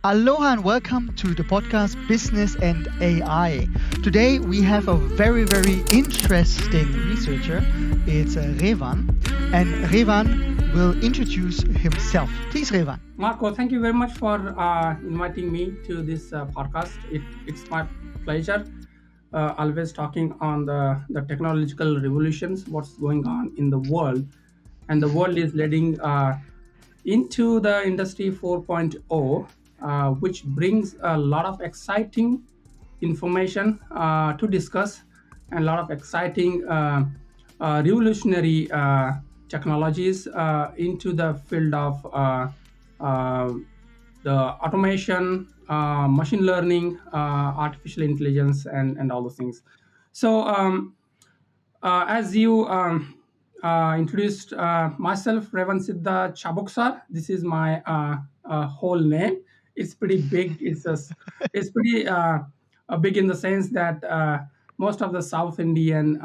Aloha and welcome to the podcast Business and AI. Today we have a very interesting researcher. It's Revan, and Revan will introduce himself. Please, Revan. Marco, thank you very much for inviting me to this podcast. It's my pleasure. Always talking on the technological revolutions, what's going on in the world. And the world is leading into the industry 4.0, which brings a lot of exciting information to discuss and a lot of exciting revolutionary technologies into the field of uh, the automation, machine learning, artificial intelligence, and all those things. As you introduced myself, Revansidha Chabukswar. This is my whole name. It's pretty big. It's pretty big in the sense that most of the South Indian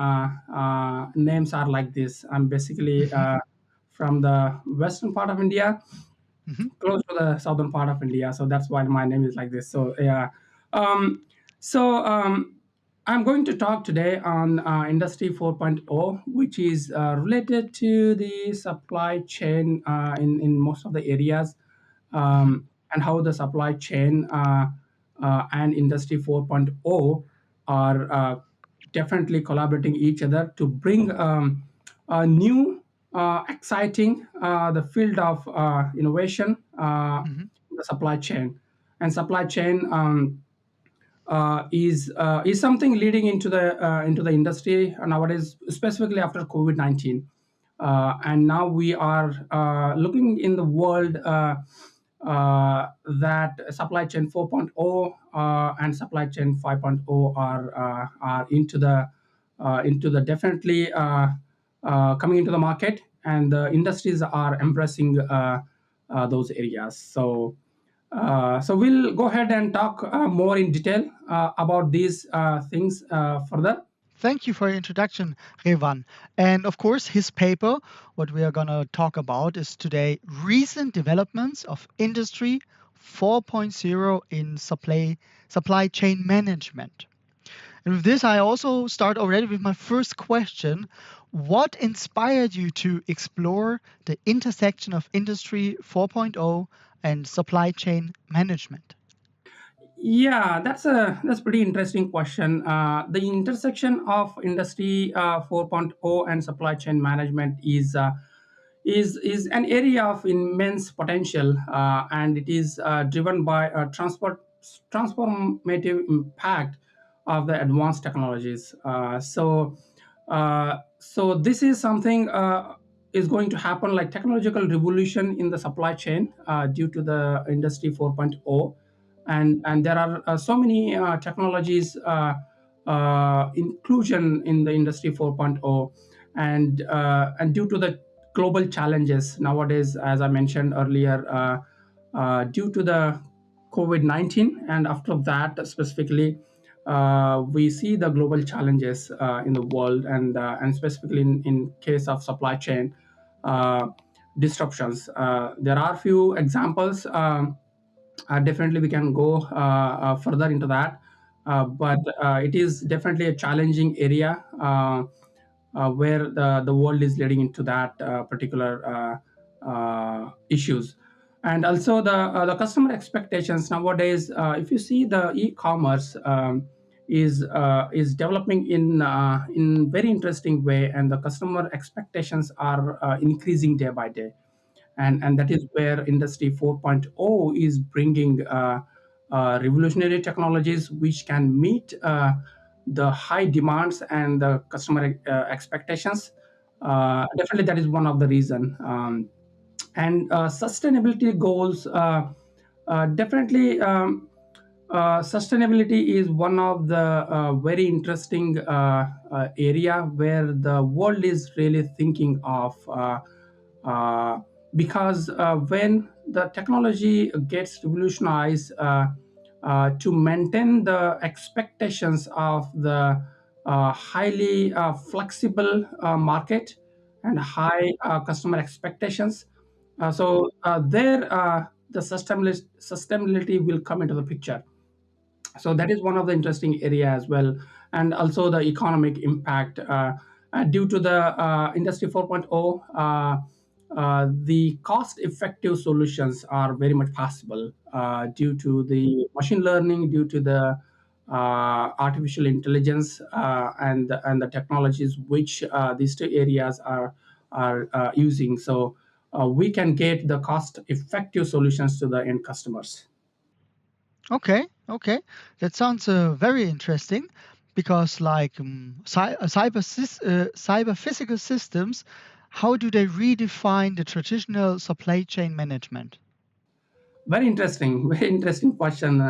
names are like this. I'm basically from the western part of India, Mhm. close to the southern part of India. So that's why my name is like this. So yeah. Um, so I'm going to talk today on Industry 4.0, which is related to the supply chain in most of the areas, Mhm. and how the supply chain and Industry 4.0 are definitely collaborating each other to bring a new, exciting the field of innovation, Mhm. the supply chain. And supply chain is something leading into the industry nowadays, specifically after COVID-19. And now we are looking in the world that supply chain 4.0 and supply chain 5.0 are into the definitely coming into the market, and the industries are embracing those areas. So we'll go ahead and talk more in detail about these things further. Thank you for your introduction, Revan. And of course, his paper, what we are going to talk about is today recent developments of Industry 4.0 in supply chain management. And with this, I also start already with my first question. What inspired you to explore the intersection of Industry 4.0 and supply chain management? Yeah, that's pretty interesting question. The intersection of industry 4.0 and supply chain management is an area of immense potential, and it is driven by a transformative impact of the advanced technologies. So this is something is going to happen, like technological revolution in the supply chain due to the industry 4.0. And there are so many technologies inclusion in the industry 4.0, and due to the global challenges nowadays, as I mentioned earlier, due to the COVID-19, and after that specifically, we see the global challenges in the world, and specifically in case of supply chain uh, disruptions. There are few examples. Definitely we can go further into that, but it is definitely a challenging area where the world is leading into that particular issues. And also the customer expectations nowadays, if you see the e-commerce is developing in very interesting way, and the customer expectations are increasing day by day. And that is where industry 4.0 is bringing revolutionary technologies which can meet the high demands and the customer expectations. Definitely that is one of the reason. And sustainability goals, definitely, sustainability is one of the very interesting area where the world is really thinking of, uh, because when the technology gets revolutionized, to maintain the expectations of the highly flexible market and high customer expectations. There, the sustainability will come into the picture. So that is one of the interesting area as well. And also the economic impact, due to the industry 4.0, the cost effective solutions are very much possible, due to the machine learning, due to the artificial intelligence, and the technologies which these two areas are using. So we can get the cost effective solutions to the end customers. Okay, okay, that sounds very interesting because like cyber physical systems, how do they redefine the traditional supply chain management? Very interesting, very interesting question.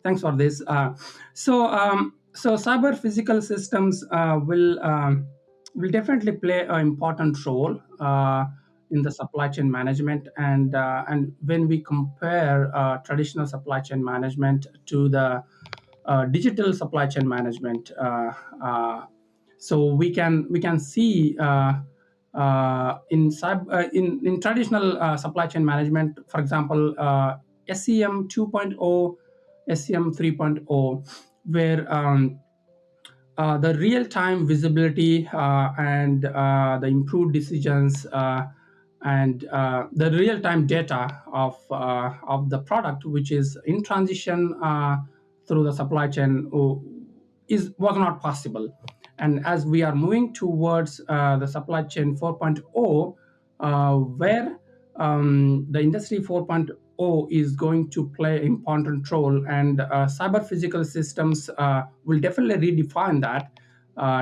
Thanks for this. So cyber physical systems will definitely play an important role in the supply chain management. And when we compare traditional supply chain management to the digital supply chain management, so we can see, in traditional supply chain management, for example, SEM 2.0, SEM 3.0, where the real-time visibility, and the improved decisions, and the real-time data of the product which is in transition through the supply chain, is was not possible. And as we are moving towards the supply chain 4.0, where the industry 4.0 is going to play an important role, and cyber physical systems will definitely redefine that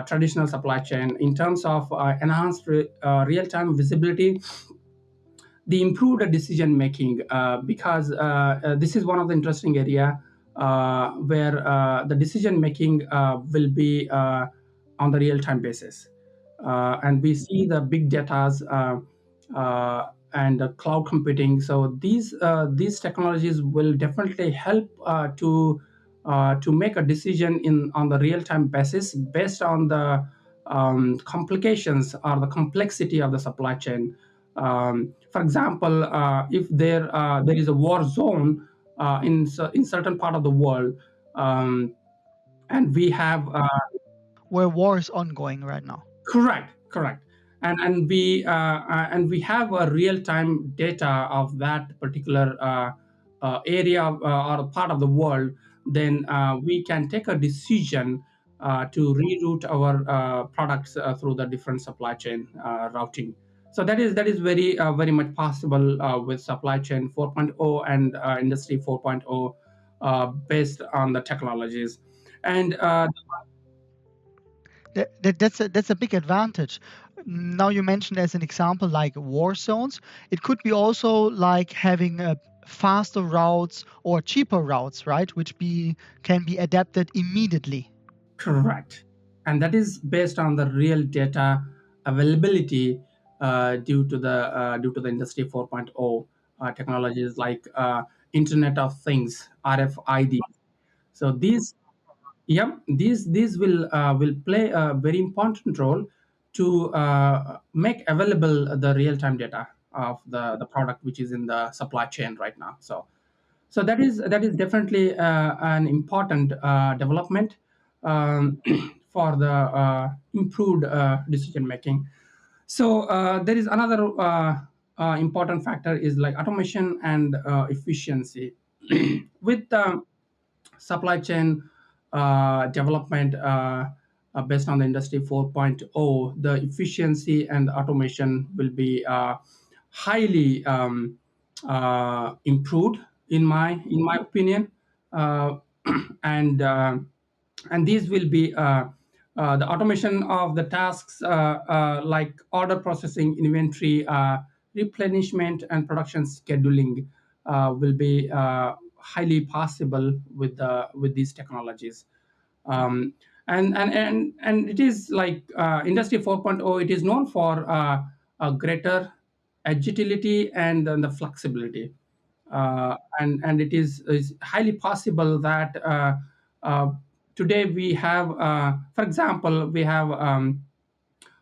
traditional supply chain in terms of enhanced real-time visibility, the improved decision making, because this is one of the interesting area where the decision making will be on the real time basis. And we see the big datas, and the cloud computing. So these technologies will definitely help to make a decision in on the real time basis based on the complications or the complexity of the supply chain. For example, if there is a war zone in certain part of the world, and we have Where war is ongoing right now. correct, correct. And we have a real time data of that particular area, or part of the world. Then we can take a decision to reroute our products through the different supply chain routing. So that is very much possible with supply chain 4.0 and industry 4.0, based on the technologies. And That's a big advantage. Now you mentioned as an example like war zones. It could be also like having faster routes or cheaper routes, right? Which be can be adapted immediately. correct. And that is based on the real data availability, due to the industry 4.0 technologies like Internet of Things, RFID. So these, yep, these will play a very important role to make available the real time data of the product which is in the supply chain right now. So that is definitely an important development, for the improved decision making. So there is another important factor is like automation and efficiency. With supply chain development, based on the industry 4.0, the efficiency and automation will be highly improved in my opinion. uh, and and these will be the automation of the tasks, like order processing, inventory, replenishment, and production scheduling will be highly possible with these technologies. Um, and, and and and it is like industry 4.0, it is known for a greater agility and then the flexibility, and it is highly possible that uh, today we have, for example, we have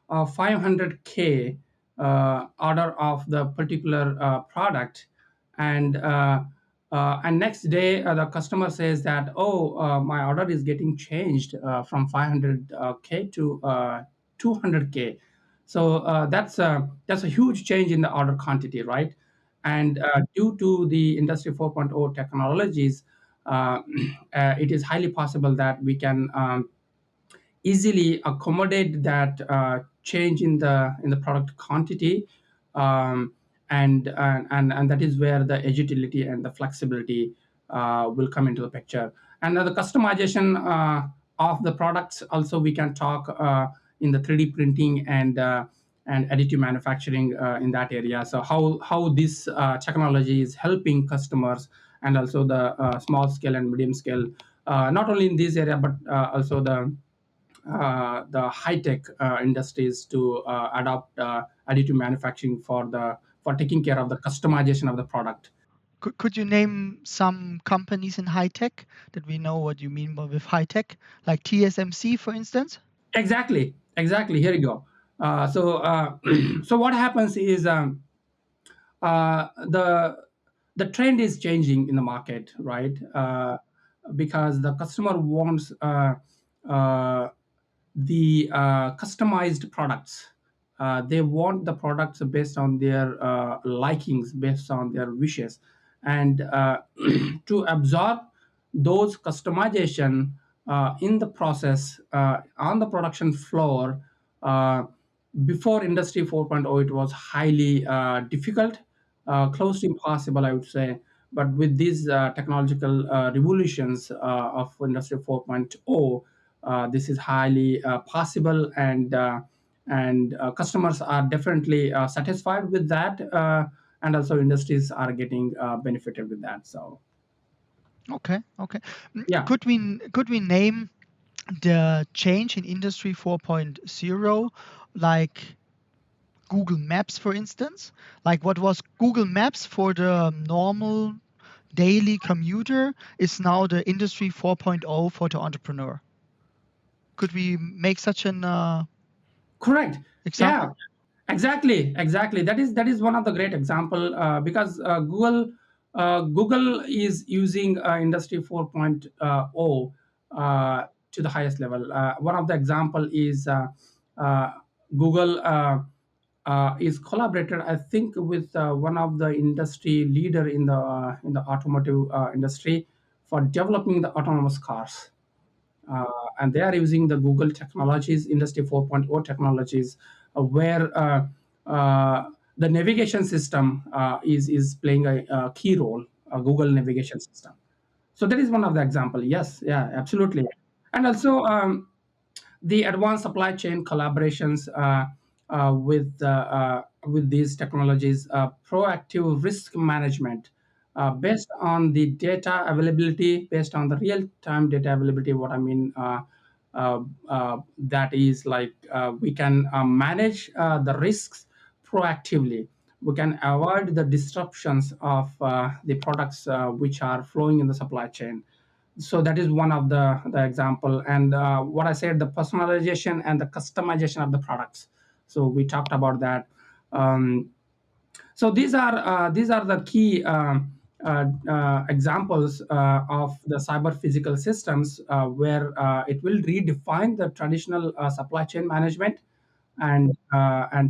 500K order of the particular product, And next day the customer says that, oh, my order is getting changed from 500k to 200k. So that's a huge change in the order quantity, right? And due to the industry 4.0 technologies, uh, it is highly possible that we can easily accommodate that change in the product quantity, um, and that is where the agility and the flexibility will come into the picture. And the customization of the products also we can talk in the 3D printing and additive manufacturing in that area. So how this technology is helping customers, and also the small scale and medium scale, not only in this area but also the high tech industries to adopt additive manufacturing for taking care of the customization of the product. Could you name some companies in high tech that we know what you mean with high tech, like TSMC, for instance? Exactly. Here you go. So what happens is, the trend is changing in the market, right? Because the customer wants uh, the customized products. They want the products based on their likings, based on their wishes, and to absorb those customization in the process on the production floor. Before Industry 4.0, it was highly difficult, close to impossible, I would say. But with these technological revolutions of Industry 4.0, this is highly possible, and customers are definitely satisfied with that, and also industries are getting benefited with that. So Okay, okay. yeah. Could we name the change in Industry 4.0, like Google Maps, for instance? Like what was Google Maps for the normal daily commuter is now the Industry 4.0 for the entrepreneur. Could we make such an Correct. Yeah, example? exactly. That is one of the great example, because Google is using Industry 4.0 to the highest level. One of the example is uh, Google is collaborated, I think, with one of the industry leader in the automotive industry for developing the autonomous cars, uh, and they are using the Google technologies, Industry 4.0 technologies, where the navigation system is playing a key role, a Google navigation system. So that is one of the example. Yes, yeah, absolutely. And also the advanced supply chain collaborations with these technologies, proactive risk management based on the data availability, based on the real time data availability. What I mean, that is like, we can manage the risks proactively. We can avoid the disruptions of the products which are flowing in the supply chain. So that is one of the example. And what I said, the personalization and the customization of the products, so we talked about that. So these are the key examples of the cyber physical systems, where it will redefine the traditional supply chain management, and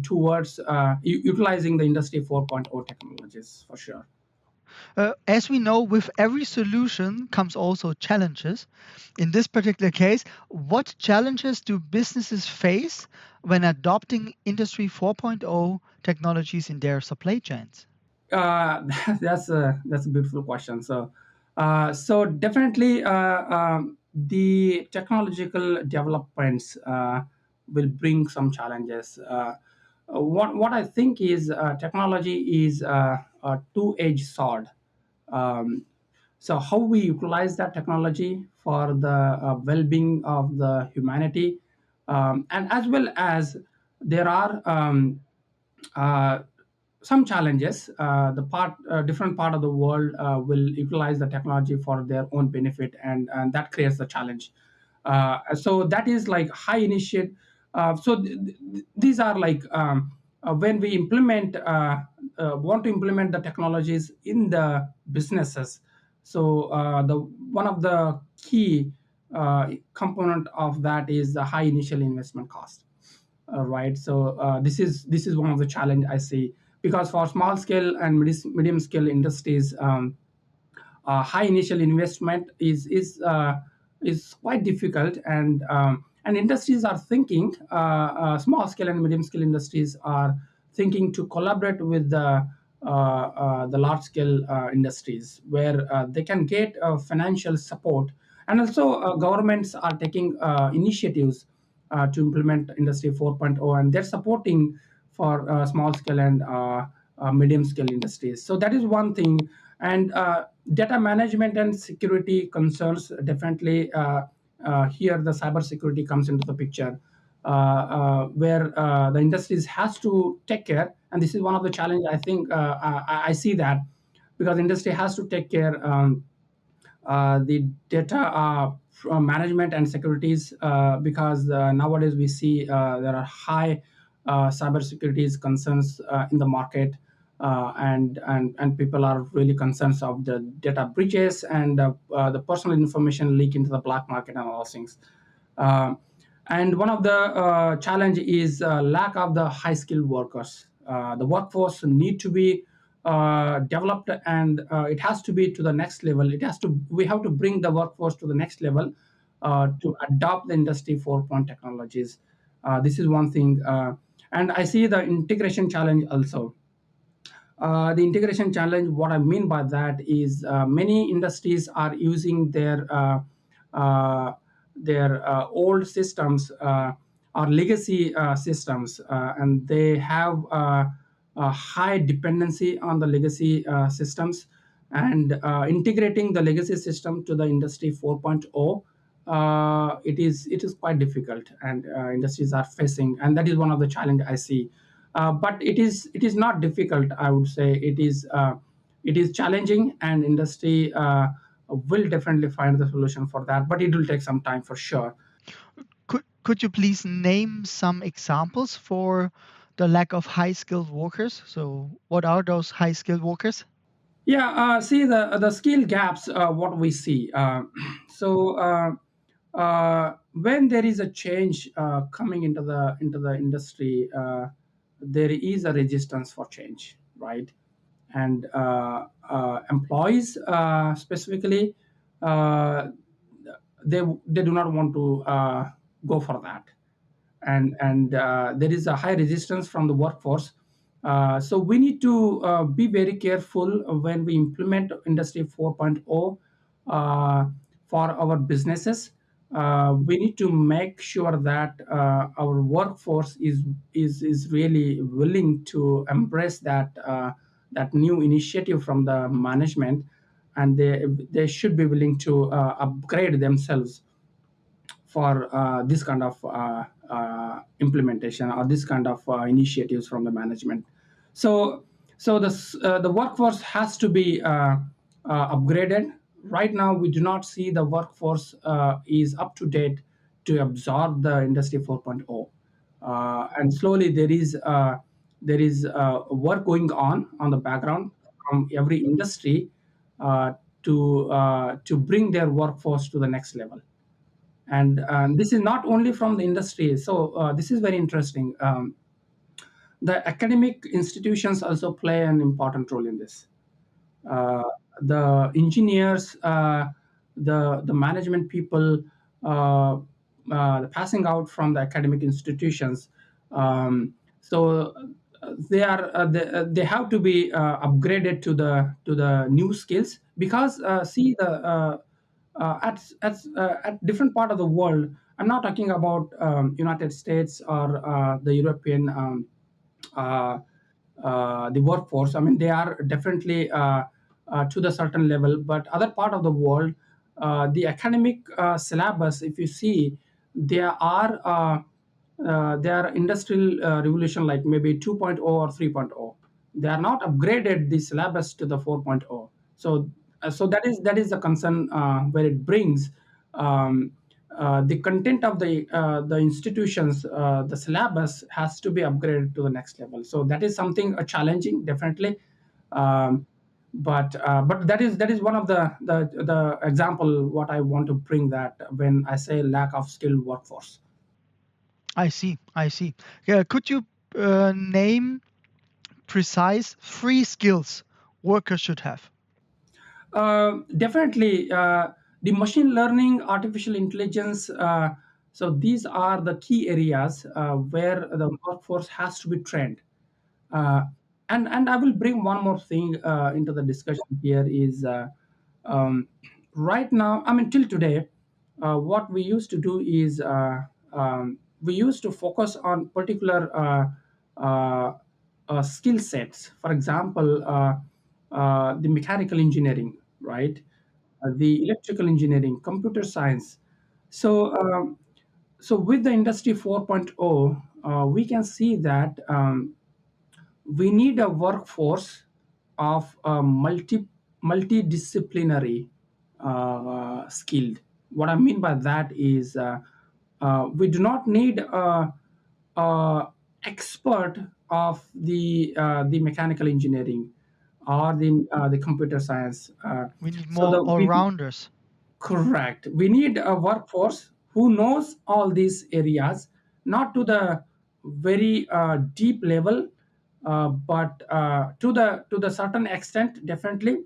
towards utilizing the Industry 4.0 technologies for sure. As we know, with every solution comes also challenges. In this particular case, what challenges do businesses face when adopting Industry 4.0 technologies in their supply chains? Uh, that's a beautiful question. So definitely, the technological developments will bring some challenges. What I think is, technology is a two-edged sword. Um, so how we utilize that technology for the well-being of the humanity, and as well as there are uh, some challenges. The different part of the world will utilize the technology for their own benefit, and that creates the challenge. So that is like high initiate. These are like when we implement want to implement the technologies in the businesses. So the one of the key component of that is the high initial investment cost. Right. So this is one of the challenge I see, because for small scale and medium scale industries, high initial investment is quite difficult, and industries are thinking, small scale and medium scale industries are thinking to collaborate with the large scale industries, where they can get financial support, and also governments are taking initiatives to implement industry 4.0, and they're supporting for small scale and medium scale industries. So that is one thing. And data management and security concerns, definitely here the cyber security comes into the picture, where the industries has to take care, and this is one of the challenge I think, I see that, because industry has to take care the data management and securities, because nowadays we see there are high cybersecurity concerns in the market, and people are really concerned of the data breaches and the personal information leak into the black market and all those things. Uh, and one of the challenge is lack of the high skilled workers. The workforce need to be developed, and it has to be to the next level. It has to We have to bring the workforce to the next level to adopt the industry 4.0 technologies. This is one thing, and I see the integration challenge also. The integration challenge, what I mean by that is, many industries are using their old systems, or legacy systems, and they have a high dependency on the legacy systems, and integrating the legacy system to the industry 4.0, it is quite difficult, and industries are facing, and that is one of the challenge I see. But it is not difficult, I would say. It is challenging, and industry will definitely find the solution for that, but it will take some time for sure. Could you please name some examples for the lack of high skilled workers? So, what are those high skilled workers? Yeah, see the skill gaps. What we see. So when there is a change coming into the industry, there is a resistance for change, right? And employees, specifically, uh, they do not want to go for that, and there is a high resistance from the workforce. So we need to be very careful when we implement industry 4.0 for our businesses. We need to make sure that our workforce is really willing to embrace that new initiative from the management, and they should be willing to upgrade themselves for this kind of implementation, or this kind of initiatives from the management. So, the workforce has to be upgraded. Right now, we do not see the workforce is up to date to absorb the industry 4.0, and slowly there is work going on the background from every industry uh, to bring their workforce to the next level. And this is not only from the industry. So this is very interesting. The academic institutions also play an important role in this. uh, the engineers, the management people, passing out from the academic institutions. So they have to be upgraded to the new skills, because see the at different part of the world. I'm not talking about United States or the European, uh, the workforce. I mean, they are definitely to the certain level, but other part of the world, the academic syllabus, if you see, there are industrial revolution, like maybe 2.0 or 3.0. They are not upgraded the syllabus to the 4.0. So that is the concern, where it brings. Um, the content of the institutions, the syllabus has to be upgraded to the next level. So that is something challenging, definitely. Um, but that is one of the example what I want to bring, that when I say lack of skilled workforce. I see. I see. Yeah, could you name precise three skills workers should have? Definitely, the machine learning, artificial intelligence. So these are the key areas where the workforce has to be trained. Uh, and I will bring one more thing into the discussion here is um, right now. I mean, till today, what we used to do is we used to focus on particular skill sets. For example, the mechanical engineering, right? The electrical engineering, computer science. So, so with the industry 4.0, we can see that we need a workforce of multidisciplinary skilled. What I mean by that is we do not need a expert of the mechanical engineering or the computer science. We need So more the all we rounders. Correct. We need a workforce who knows all these areas, not to the very deep level, but to the certain extent, definitely.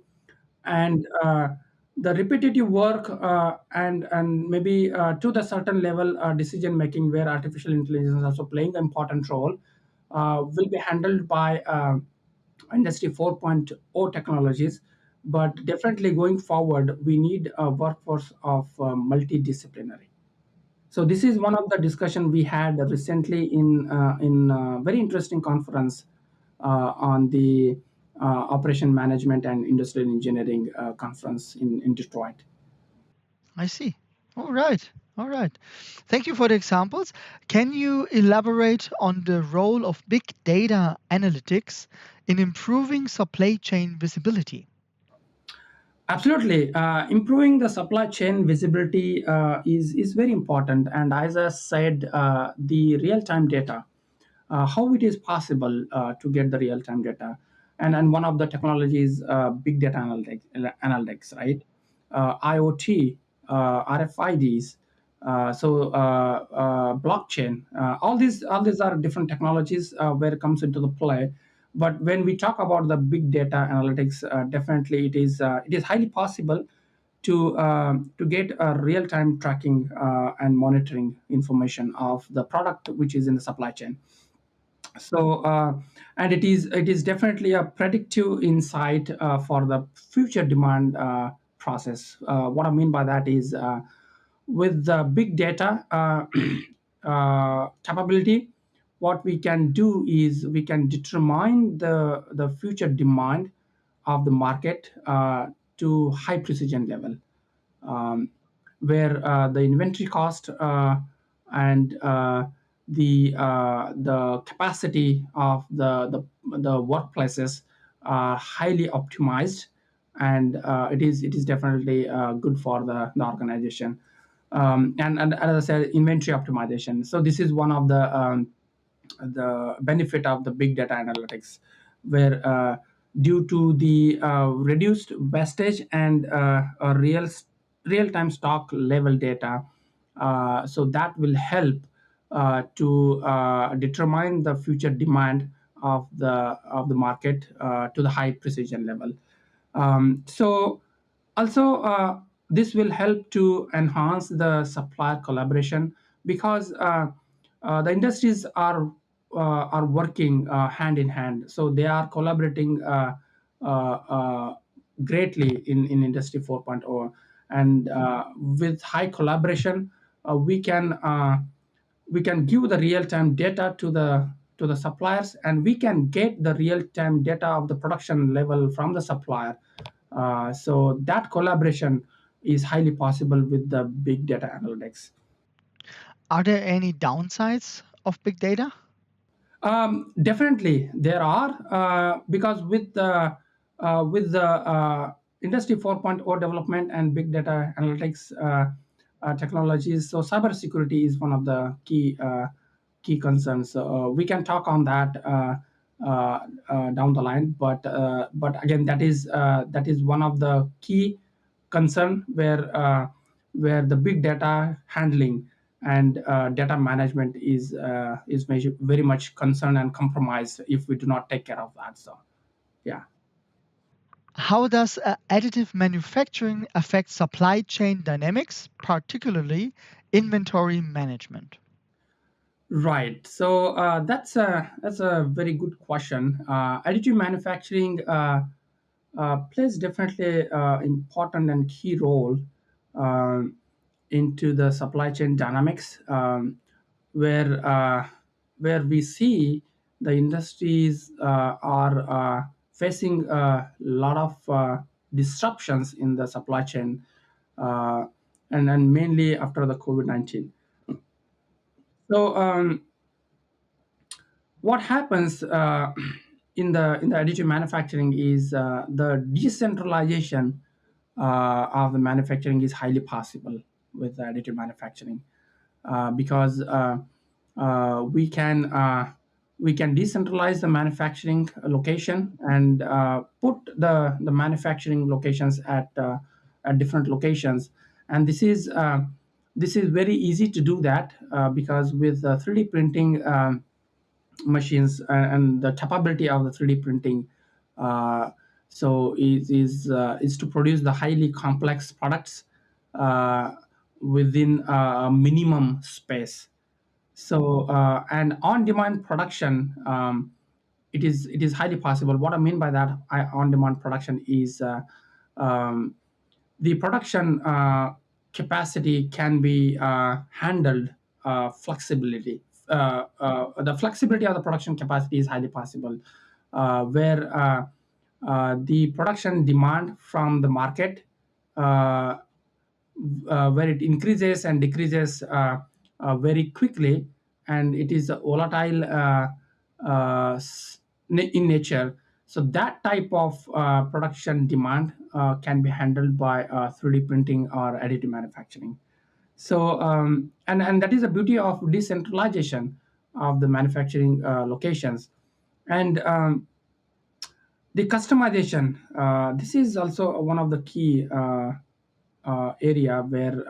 And the repetitive work, and maybe to the certain level decision making, where artificial intelligence is also playing an important role, will be handled by industry 4.0 technologies. But definitely going forward, we need a workforce of multidisciplinary. So this is one of the discussion we had recently in very interesting conference on the operation management and industrial engineering conference in Detroit. I see. All right. All right. Thank you for the examples. Can you elaborate on the role of big data analytics in improving supply chain visibility? Absolutely. Improving the supply chain visibility is very important. And as I said, the real time data, how it is possible to get the real time data. And one of the technologies, big data analytics, right? IoT, RFIDs, blockchain. All these are different technologies where it comes into the play. But when we talk about the big data analytics, definitely it is highly possible to get a real time tracking and monitoring information of the product which is in the supply chain. So and it is definitely a predictive insight for the future demand process. What I mean by that is with the big data capability, what we can do is we can determine the future demand of the market to high precision level, um, where the inventory cost and the capacity of the workplaces are highly optimized, and it is definitely good for the organization. And as I said, inventory optimization. So this is one of the benefit of the big data analytics, where due to the reduced wastage and a real time stock level data, so that will help to determine the future demand of the market to the high precision level. So also this will help to enhance the supplier collaboration, because the industries are working hand in hand, so they are collaborating greatly in industry 4.0. And with high collaboration, we can give the real time data to the suppliers, and we can get the real time data of the production level from the supplier. So that collaboration is highly possible with the big data analytics. Are there any downsides of big data? Definitely, there are, because with the industry 4.0 development and big data analytics, technologies. So cybersecurity is one of the key concerns. We can talk on that down the line, but again, that is one of the key concern where the big data handling and data management is very much concerned and compromised if we do not take care of that. So yeah. How does additive manufacturing affect supply chain dynamics, particularly inventory management? Right. So that's a very good question. Additive manufacturing plays definitely important and key role um, into the supply chain dynamics, where where we see the industries are facing a lot of disruptions in the supply chain, uh, and mainly after the COVID-19. So what happens in the additive manufacturing is the decentralization of the manufacturing is highly possible with the additive manufacturing, because we can decentralize the manufacturing location and put the manufacturing locations at different locations. And this is very easy to do that, because with 3D printing machines and the capability of the 3D printing. Uh, so is to produce the highly complex products uh, within a minimum space. So and on-demand production, it is highly possible. What I mean by that, on-demand production is um, the production capacity can be handled flexibility. The flexibility of the production capacity is highly possible, where the production demand from the market, uh, where it increases and decreases very quickly, and it is volatile in nature. So that type of production demand can be handled by 3D printing or additive manufacturing. So and that is the beauty of decentralization of the manufacturing locations. And the customization, this is also one of the key area where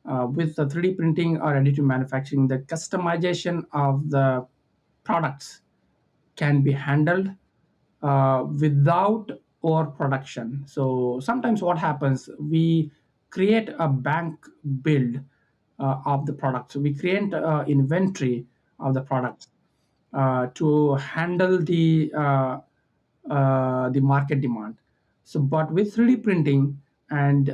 with the 3D printing or additive manufacturing, the customization of the products can be handled without overproduction. So sometimes what happens, we create a bank build of the product. So we create inventory of the products to handle the market demand. So, but with 3D printing and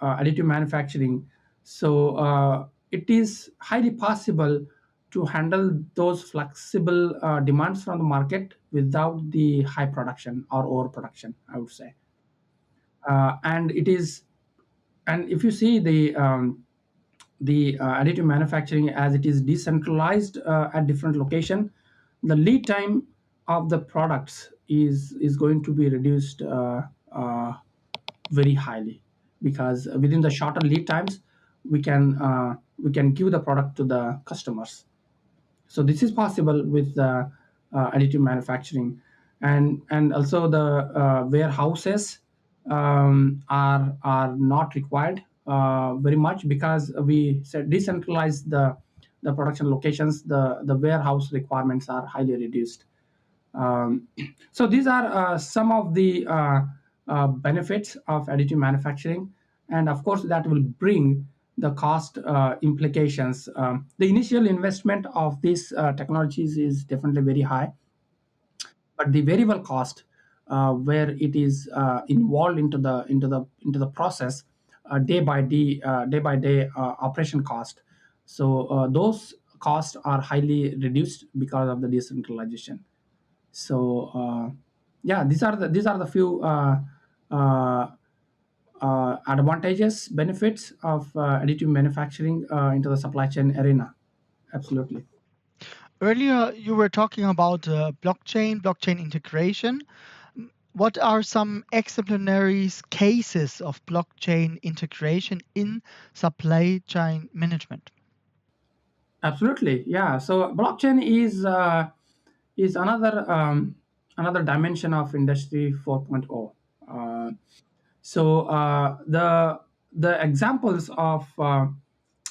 additive manufacturing, so it is highly possible to handle those flexible demands from the market without the high production or overproduction, I would say. And it is, and if you see the additive manufacturing, as it is decentralized at different location, the lead time of the products is going to be reduced very highly, because within the shorter lead times we can give the product to the customers. So this is possible with the additive manufacturing. And also the warehouses are not required very much, because we said decentralize the production locations. The warehouse requirements are highly reduced. um, so these are some of the benefits of additive manufacturing, and of course that will bring the cost implications. The initial investment of these technologies is definitely very high, but the variable cost, where it is involved into the process, day by day operation cost. So those costs are highly reduced because of the decentralization. So yeah, these are the few advantages, benefits of additive manufacturing into the supply chain arena. Absolutely. Earlier, you were talking about blockchain integration. What are some exemplary cases of blockchain integration in supply chain management? Absolutely, yeah. So blockchain is another dimension of Industry 4.0. Uh, the examples of the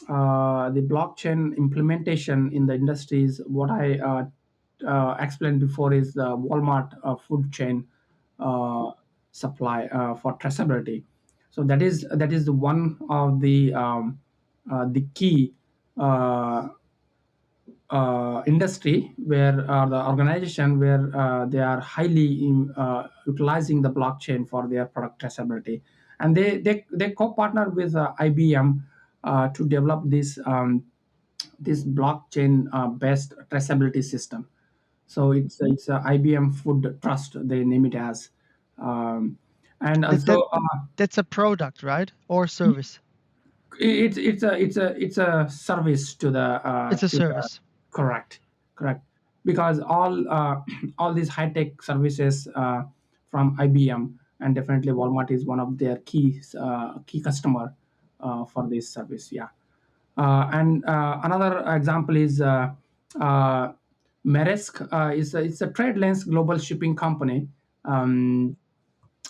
blockchain implementation in the industries, what I explained before, is the Walmart food chain uh, supply for traceability. So that is the one of the key uh, industry where the organization where they are highly utilizing the blockchain for their product traceability, and they co-partner with IBM to develop this blockchain based traceability system. So it's a IBM Food Trust, they name it as, um, and That, also that that's a product, right? Or service. it's a service It's a to the service. correct, correct, because all these high tech services from IBM, and definitely Walmart is one of their key customer for this service. Yeah. And another example is uh, Maersk. It's a trade lanes global shipping company. Um,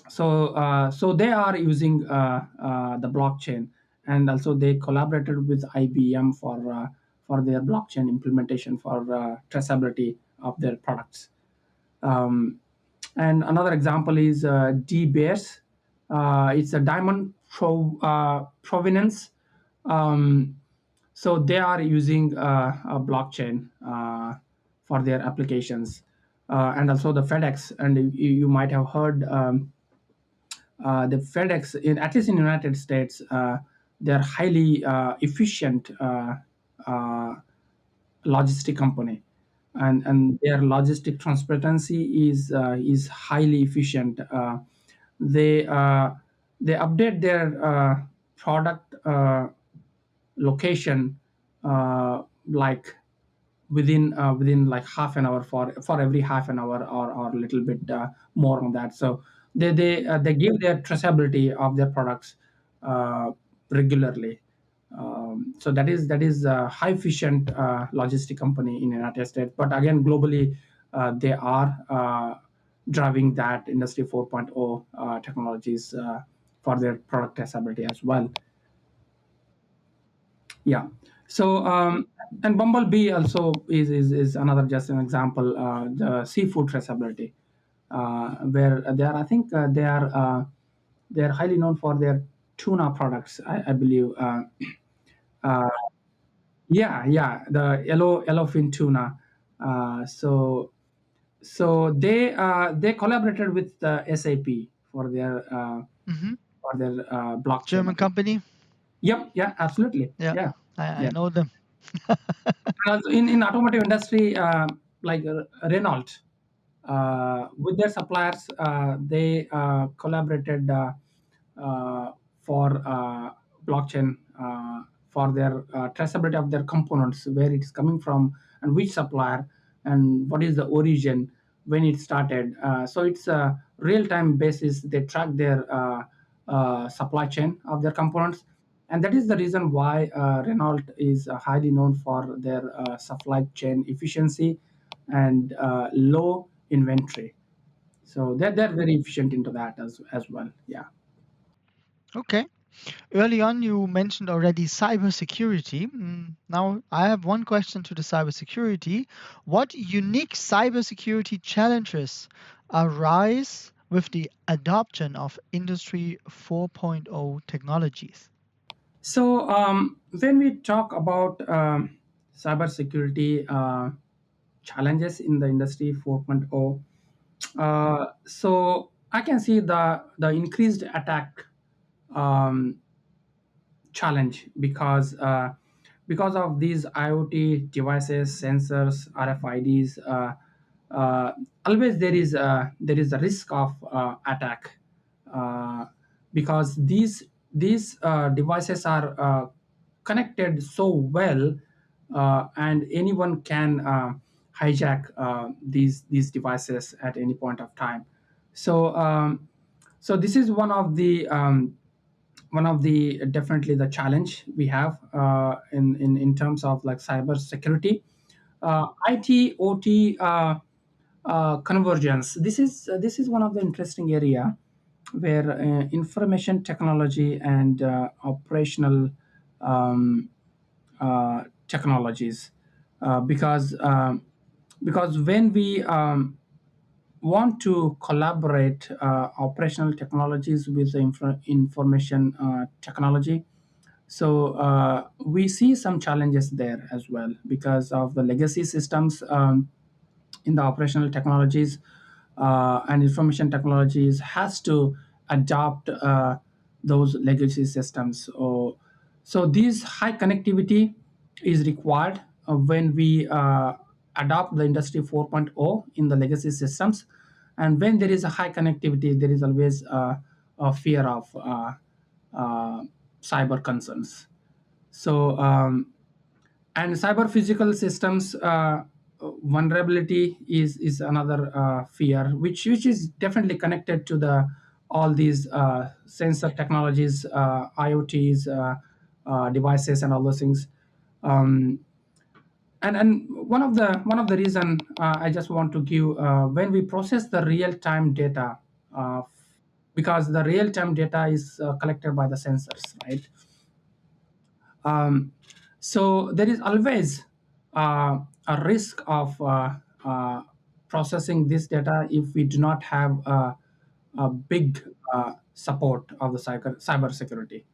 so they are using the blockchain, and also they collaborated with IBM for their blockchain implementation for traceability of their products. um, and another example is D Bears. It's a diamond provenance. um, so they are using a blockchain for their applications. And also the FedEx, and you might have heard the FedEx, in at least in United States, they're highly efficient uh, logistic company, and their logistic transparency is highly efficient. They uh, they update their product location like within like half an hour, for every half an hour, or a little bit more on that. So they give their traceability of their products regularly. So that is a high efficient logistic company in the United States, but again globally they are driving that Industry 4.0 technologies for their product traceability as well. Yeah. So and Bumblebee also is another, just an example, the seafood traceability, where they are, I think they are highly known for their tuna products, I believe. Uh, yeah, yeah, the yellowfin tuna. So they collaborated with SAP Hmm. for their blockchain. German company. Yep, yeah, absolutely, Yeah, yeah, I yeah. know them. Also in automotive industry, like Renault, with their suppliers, they collaborated for blockchain for their traceability of their components, where it is coming from, and which supplier, and what is the origin, when it started. So it's a real-time basis. They track their supply chain of their components, and that is the reason why Renault is highly known for their supply chain efficiency and low inventory. So they're very efficient into that as well. Yeah. Okay. Early on, you mentioned already cybersecurity. Now, I have one question to the cybersecurity. What unique cybersecurity challenges arise with the adoption of Industry 4.0 technologies? So when we talk about cybersecurity challenges in the Industry 4.0, so I can see the increased attack um, challenge, because of these IoT devices, sensors, RFIDs. Always there is a risk of attack, uh, because these devices are connected so well, and anyone can hijack these devices at any point of time. So so this is one of the definitely the challenge we have in terms of like cyber security, IT OT convergence. This is one of the interesting area where information technology and operational technologies, because when we want to collaborate operational technologies with the information technology. So we see some challenges there as well because of the legacy systems in the operational technologies and information technologies has to adopt those legacy systems. So these high connectivity is required when we adopt the industry 4.0 in the legacy systems. And when there is a high connectivity, there is always a fear of uh, cyber concerns. So and cyber physical systems vulnerability is another fear, which is definitely connected to the all these sensor technologies, IoTs, devices, and all those things. Um, and one of the reason I just want to give, when we process the real time data, uh, because the real time data is collected by the sensors, right? um, so there is always a risk of processing this data if we do not have a big support of the cyber security.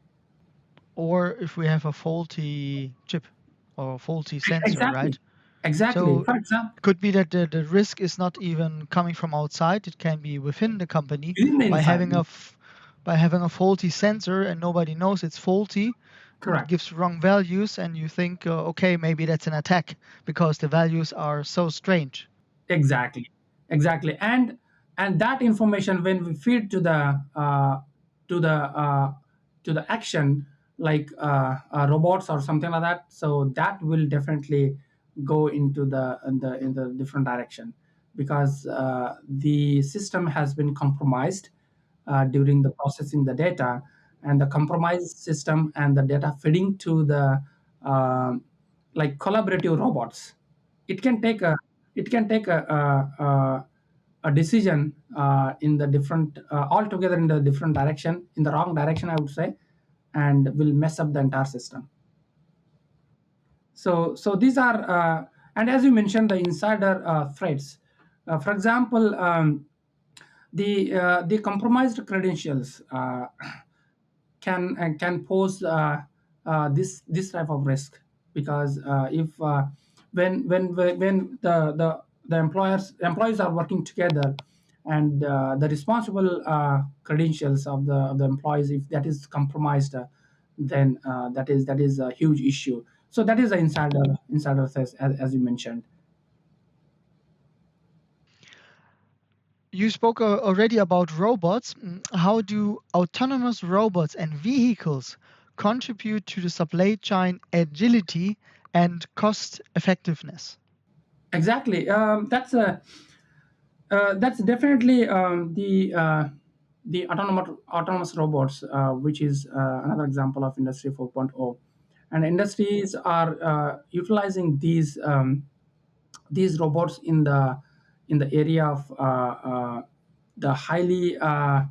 Or if we have a faulty chip or a faulty sensor, Exactly, right? exactly. So For example, could be that the risk is not even coming from outside. It can be within the company within the by inside, having by having a faulty sensor and nobody knows it's faulty, and it correct. gives wrong values, and you think, okay, maybe that's an attack because the values are so strange. Exactly, exactly. And that information, when we feed to the to the action, like robots or something like that, so that will definitely go into in the different direction, because the system has been compromised during the processing the data, and the compromised system and the data feeding to the like collaborative robots. It can take a it can take a decision in the different altogether in the different direction, in the wrong direction, I would say, and will mess up the entire system. So these are and as you mentioned, the insider threats. For example, the compromised credentials can pose this type of risk, because if when the employees are working together, and the responsible credentials of the employees, if that is compromised, then that is a huge issue. So that is the insider threats, as you mentioned. You spoke already about robots. How do autonomous robots and vehicles contribute to the supply chain agility and cost effectiveness? Exactly. That's definitely the autonomous robots, which is another example of Industry 4.0, and industries are utilizing these robots in the area of the highly uh,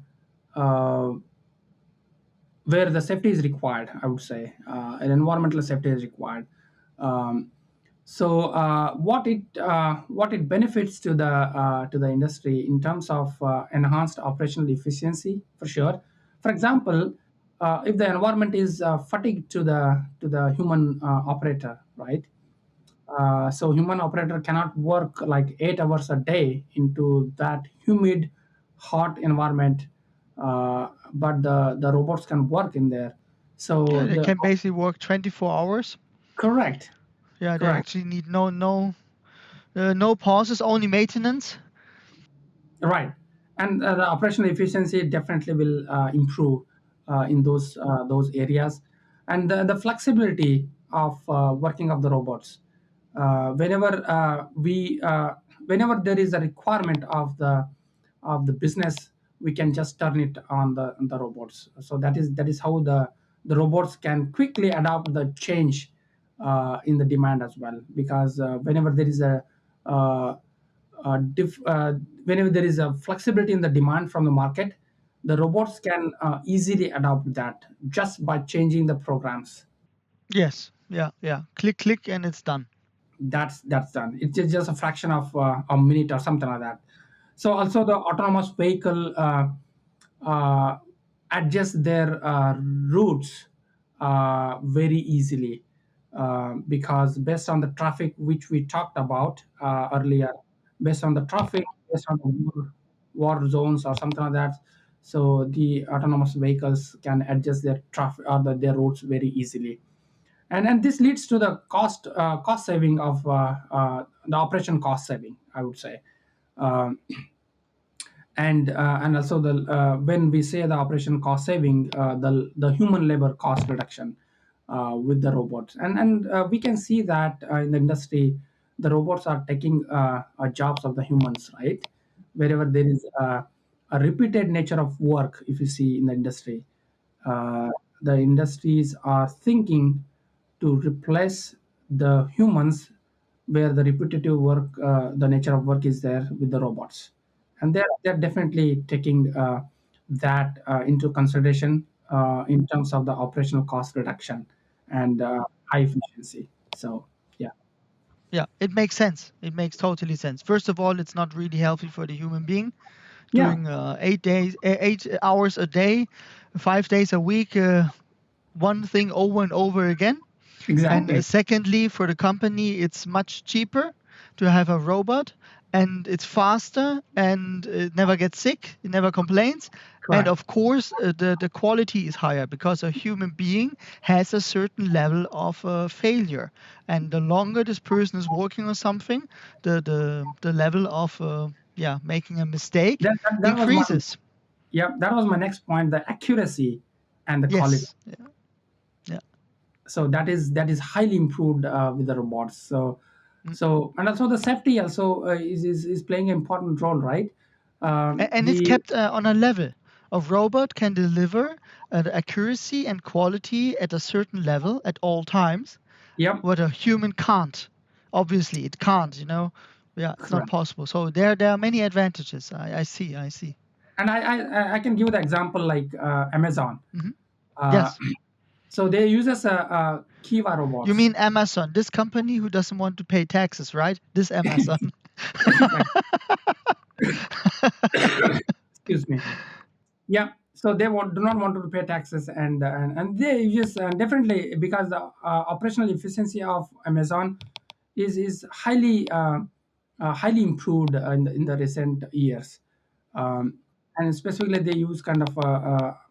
where the safety is required, I would say, an environmental safety is required. um, what it benefits to the industry in terms of enhanced operational efficiency, for sure. For example, if the environment is fatigued to the human operator, right? So human operator cannot work like 8 hours a day into that humid, hot environment, but the robots can work in there. Yeah, So they the can basically work 24 hours. correct, Yeah, they correct. actually need no pauses, only maintenance. Right, and the operational efficiency definitely will improve in those areas, and the flexibility of working of the robots. Whenever whenever there is a requirement of the of the business, we can just turn it on the robots. So that is how the robots can quickly adapt the change in the demand as well, because whenever there is uh, whenever there is a flexibility in the demand from the market, the robots can easily adopt that just by changing the programs. Yes. Yeah. Yeah. Click, click, and it's done. That's done. It's just a fraction of a minute or something like that. So also the autonomous vehicle uh, adjust their routes very easily, because based on the traffic which we talked about earlier, based on the traffic, based on the war zones or something like that, so the autonomous vehicles can adjust their traffic or their routes very easily. And this leads to the cost saving of the operation cost saving, I would say. um, and also the when we say the operation cost saving, the human labor cost reduction with the robots. And we can see that in the industry, the robots are taking jobs of the humans, right? Wherever there is a repeated nature of work, if you see in the industry, uh, the industries are thinking to replace the humans, where the repetitive work, the nature of work is there, with the robots. And they're definitely taking that into consideration in terms of the operational cost reduction and high efficiency. So yeah. Yeah. It makes sense. It makes totally sense. First of all, it's not really healthy for the human being Yeah, doing 8 hours a day, 5 days a week, one thing over and over again. And exactly. secondly, for the company, it's much cheaper to have a robot, and it's faster, and it never gets sick, it never complains. And Correct. of course, the quality is higher because a human being has a certain level of failure. And the longer this person is working on something, the level of making a mistake That was my, increases. yeah, that was my next point, the accuracy and the quality. Yes. Yeah. Yeah. So that is highly improved with the robots. So Mm. and also the safety also is playing an important role, right? And it's The kept on a level. A robot can deliver the accuracy and quality at a certain level at all times, Yep. what a human can't. Obviously, it can't. Yeah, it's not Correct. possible. So there are many advantages. I see. I see. And I can give the example like Amazon. Hmm. uh, Yes. so they uses a Kiva You robots. mean Amazon, this company who doesn't want to pay taxes, right? This Amazon. Exactly. Excuse me. Yeah, so they do not want to pay taxes, and they use definitely, because the operational efficiency of Amazon is highly improved in the recent years. um, and specifically they use kind of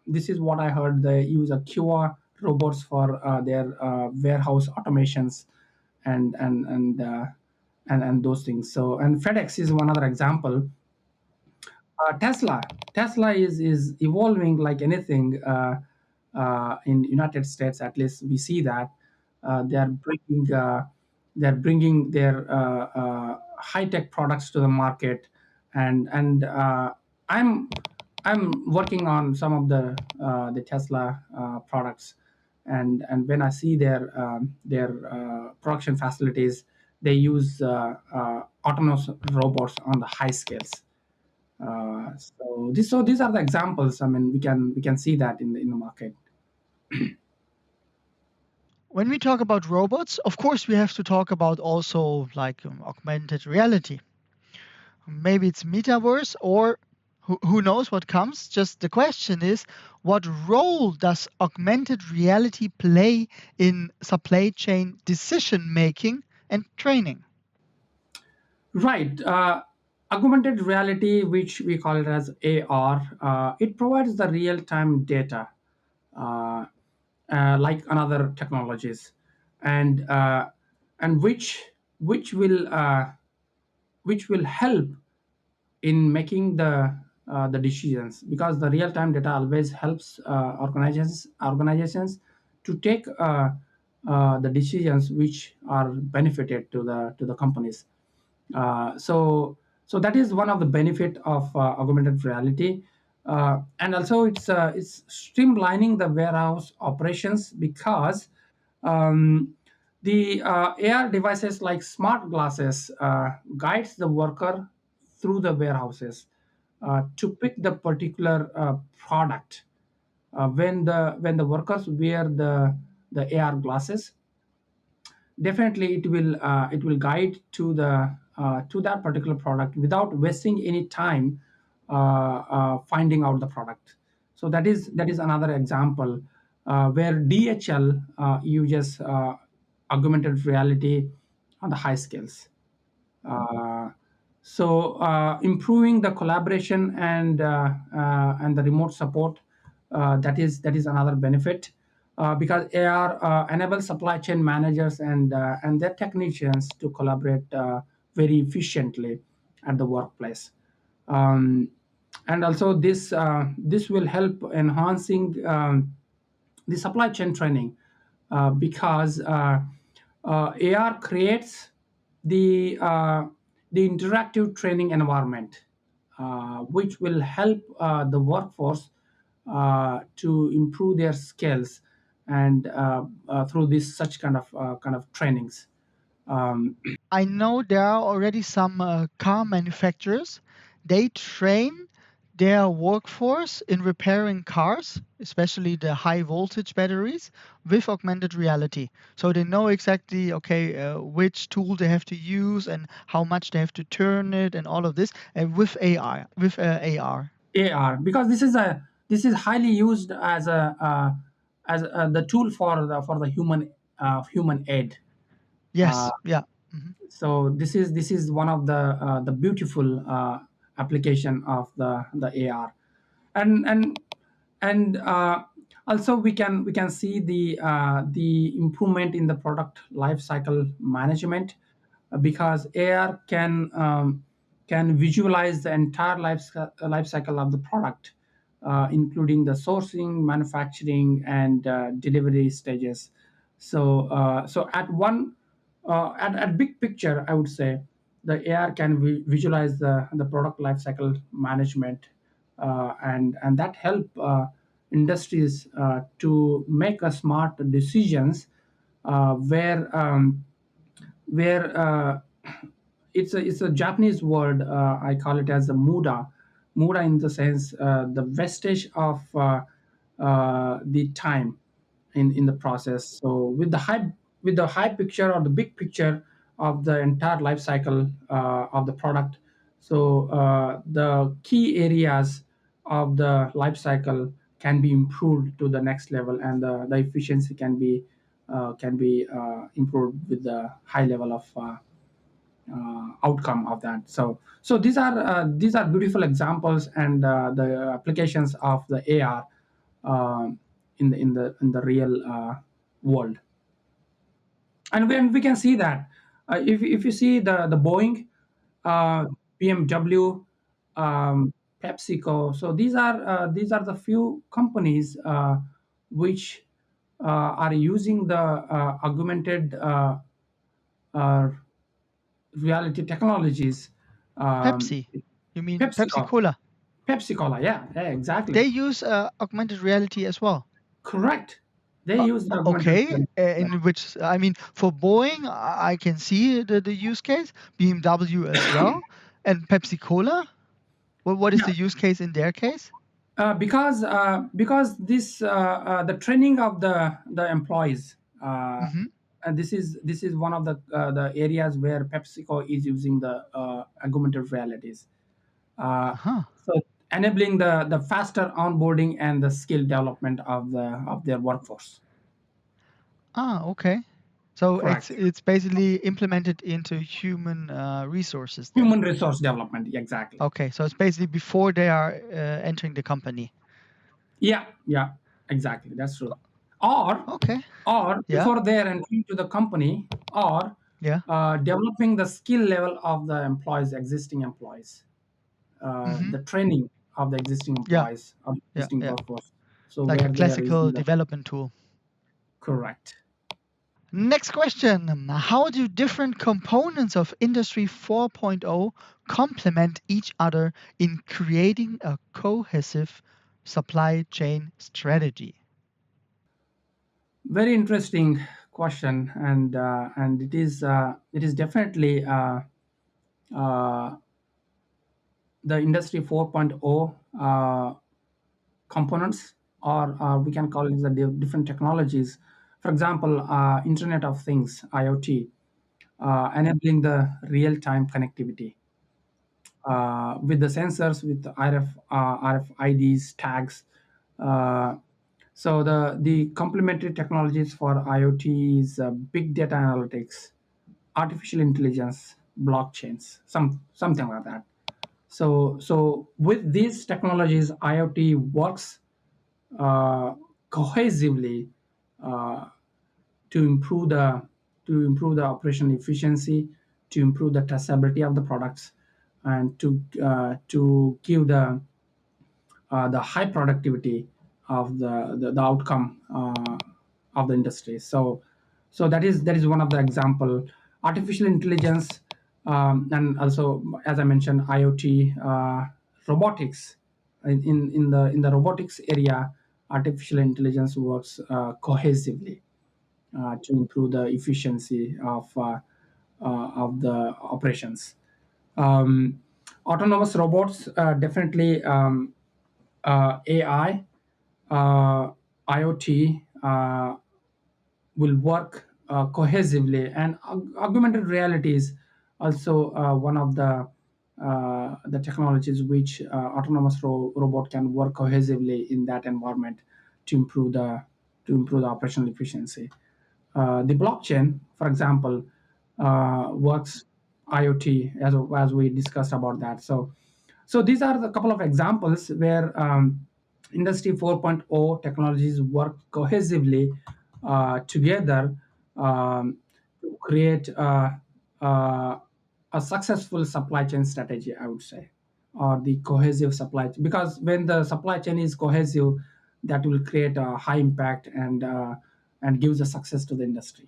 this is what I heard, they use a QR robots for their warehouse automations and those things. So, and FedEx is one other example. Tesla is evolving like anything in United States. At least we see that they're bringing their high tech products to the market, and I'm I'm working on some of the Tesla products, and when I see their production facilities, they use autonomous robots on the high scales. So these are the examples. I mean, we can see that in the market. When we talk about robots, of course, we have to talk about also like augmented reality. Maybe it's metaverse or who knows what comes. Just the question is, what role does augmented reality play in supply chain decision making and training? Right. Augmented reality, which we call it as AR, it provides the real-time data, uh, like another technologies, and and which will help in making the decisions, because the real time data always helps organizations to take the decisions which are benefited to the companies. So So that is one of the benefit of augmented reality. And also it's streamlining the warehouse operations because um, the AR devices like smart glasses guides the worker through the warehouses to pick the particular product. When the workers wear the AR glasses, definitely it will guide to that particular product without wasting any time finding out the product. So that is another example where DHL uses augmented reality on the high scales. uh, Improving the collaboration and the remote support, that is another benefit, because AR enables supply chain managers and their technicians to collaborate very efficiently at the workplace. Um, and also this will help enhancing the supply chain training, because AR creates the interactive training environment, which will help the workforce to improve their skills and through this such kind of trainings. Um, I know there are already some car manufacturers. They train their workforce in repairing cars, especially the high voltage batteries, with augmented reality. So they know exactly, okay, which tool they have to use and how much they have to turn it and all of this, and with AI, with AR. AR, because this is highly used as the tool for the human aid. Uh, Yes, yeah. Mhm. so this is one of the beautiful application of the AR. And also we can see the improvement in the product life cycle management, because AR can visualize the entire life cycle of the product, including the sourcing, manufacturing, and delivery stages. So at big picture, I would say the AR can visualize the product life cycle management, and that help industries to make a smart decisions, where it's a Japanese word. I call it as the muda. Muda, in the sense, the vestige of the time in the process. So with the high picture or the big picture of the entire life cycle of the product. So the key areas of the life cycle can be improved to the next level, and the efficiency can be improved with the high level of outcome of that. So these are beautiful examples and the applications of the AR in the real world. And when we can see that, if you see the Boeing, uh, BMW, PepsiCo, so these are the few companies which are using the augmented uh, reality technologies. Um, Pepsi. You mean Pepsi PepsiCo, Cola? Pepsi Cola, yeah, yeah, They exactly, use augmented reality as well. correct. They use the augmented Okay, reality. Yeah. in which I mean for Boeing, I can see the use case, BMW as well, and Pepsi Cola. What is Yeah. the use case in their case? Because this the training of the employees, Hmm. and this is one of the areas where PepsiCo is using the augmented realities. Uh-huh. So enabling the faster onboarding and the skill development of their workforce. Ah, okay. So it's Correct. it's basically implemented into human resources then. Human resource development, exactly. Okay, so it's basically before they are entering the company. Yeah, yeah, exactly. That's true. Or, Okay. or Yeah. before they're entering to the company, or Yeah. developing the skill level of the existing employees, Hmm. the training of the existing Yeah. employees, of the Yeah. existing Yeah. workforce. So Like a where they are using classical the development tool. correct. Next question. How do different components of Industry 4.0 complement each other in creating a cohesive supply chain strategy? Very interesting question, and it is definitely uh, the Industry 4.0 components, or we can call it the different technologies. For example, Internet of Things (IoT), enabling the real-time connectivity with the sensors, with the RFIDs tags. Uh, so the complementary technologies for IoT is big data analytics, artificial intelligence, blockchains, something like that. So with these technologies, IoT works uh, cohesively uh, to improve the operation efficiency, to improve the traceability of the products, and to give the high productivity of the outcome of the industry. So that is one of the example. Artificial intelligence, and also, as I mentioned, IoT, robotics. In the robotics area, artificial intelligence works cohesively to improve the efficiency of the operations. Um, Autonomous robots, definitely, AI, IoT will work cohesively, and augmented reality is also one of the technologies which autonomous robot can work cohesively in that environment to improve the operational efficiency. The blockchain, for example, works IoT, as we discussed about that. So these are the couple of examples where Industry 4.0 technologies work cohesively together to create uh, a successful supply chain strategy, I would say, or the cohesive supply. Because when the supply chain is cohesive, that will create a high impact and gives a success to the industry.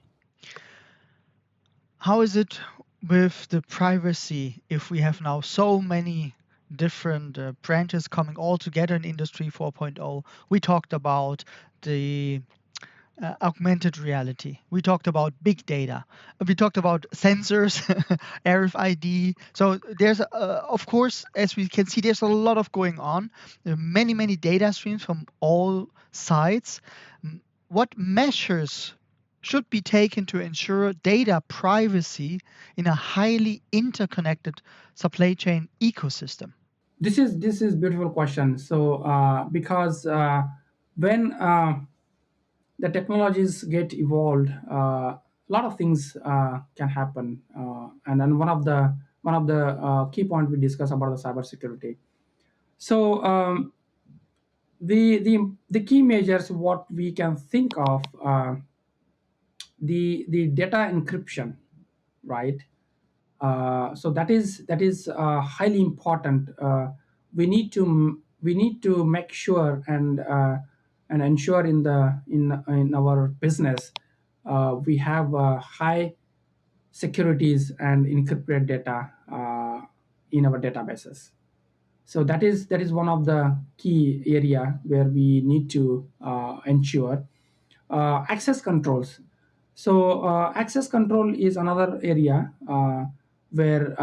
How is it with the privacy if we have now so many different branches coming all together in Industry 4.0? We talked about the augmented reality. We talked about big data. We talked about sensors, RFID. So there's, of course, as we can see, there's a lot of going on. There are many, many data streams from all sides. What measures should be taken to ensure data privacy in a highly interconnected supply chain ecosystem? This is beautiful question. So because when the technologies get evolved, a lot of things can happen, and then one of the key point we discuss about the cybersecurity. So the key measures what we can think of, the data encryption, right? So that is highly important. We need to make sure and ensure in our business we have high securities and encrypted data in our databases. So that is one of the key area where we need to ensure access controls. So access control is another area where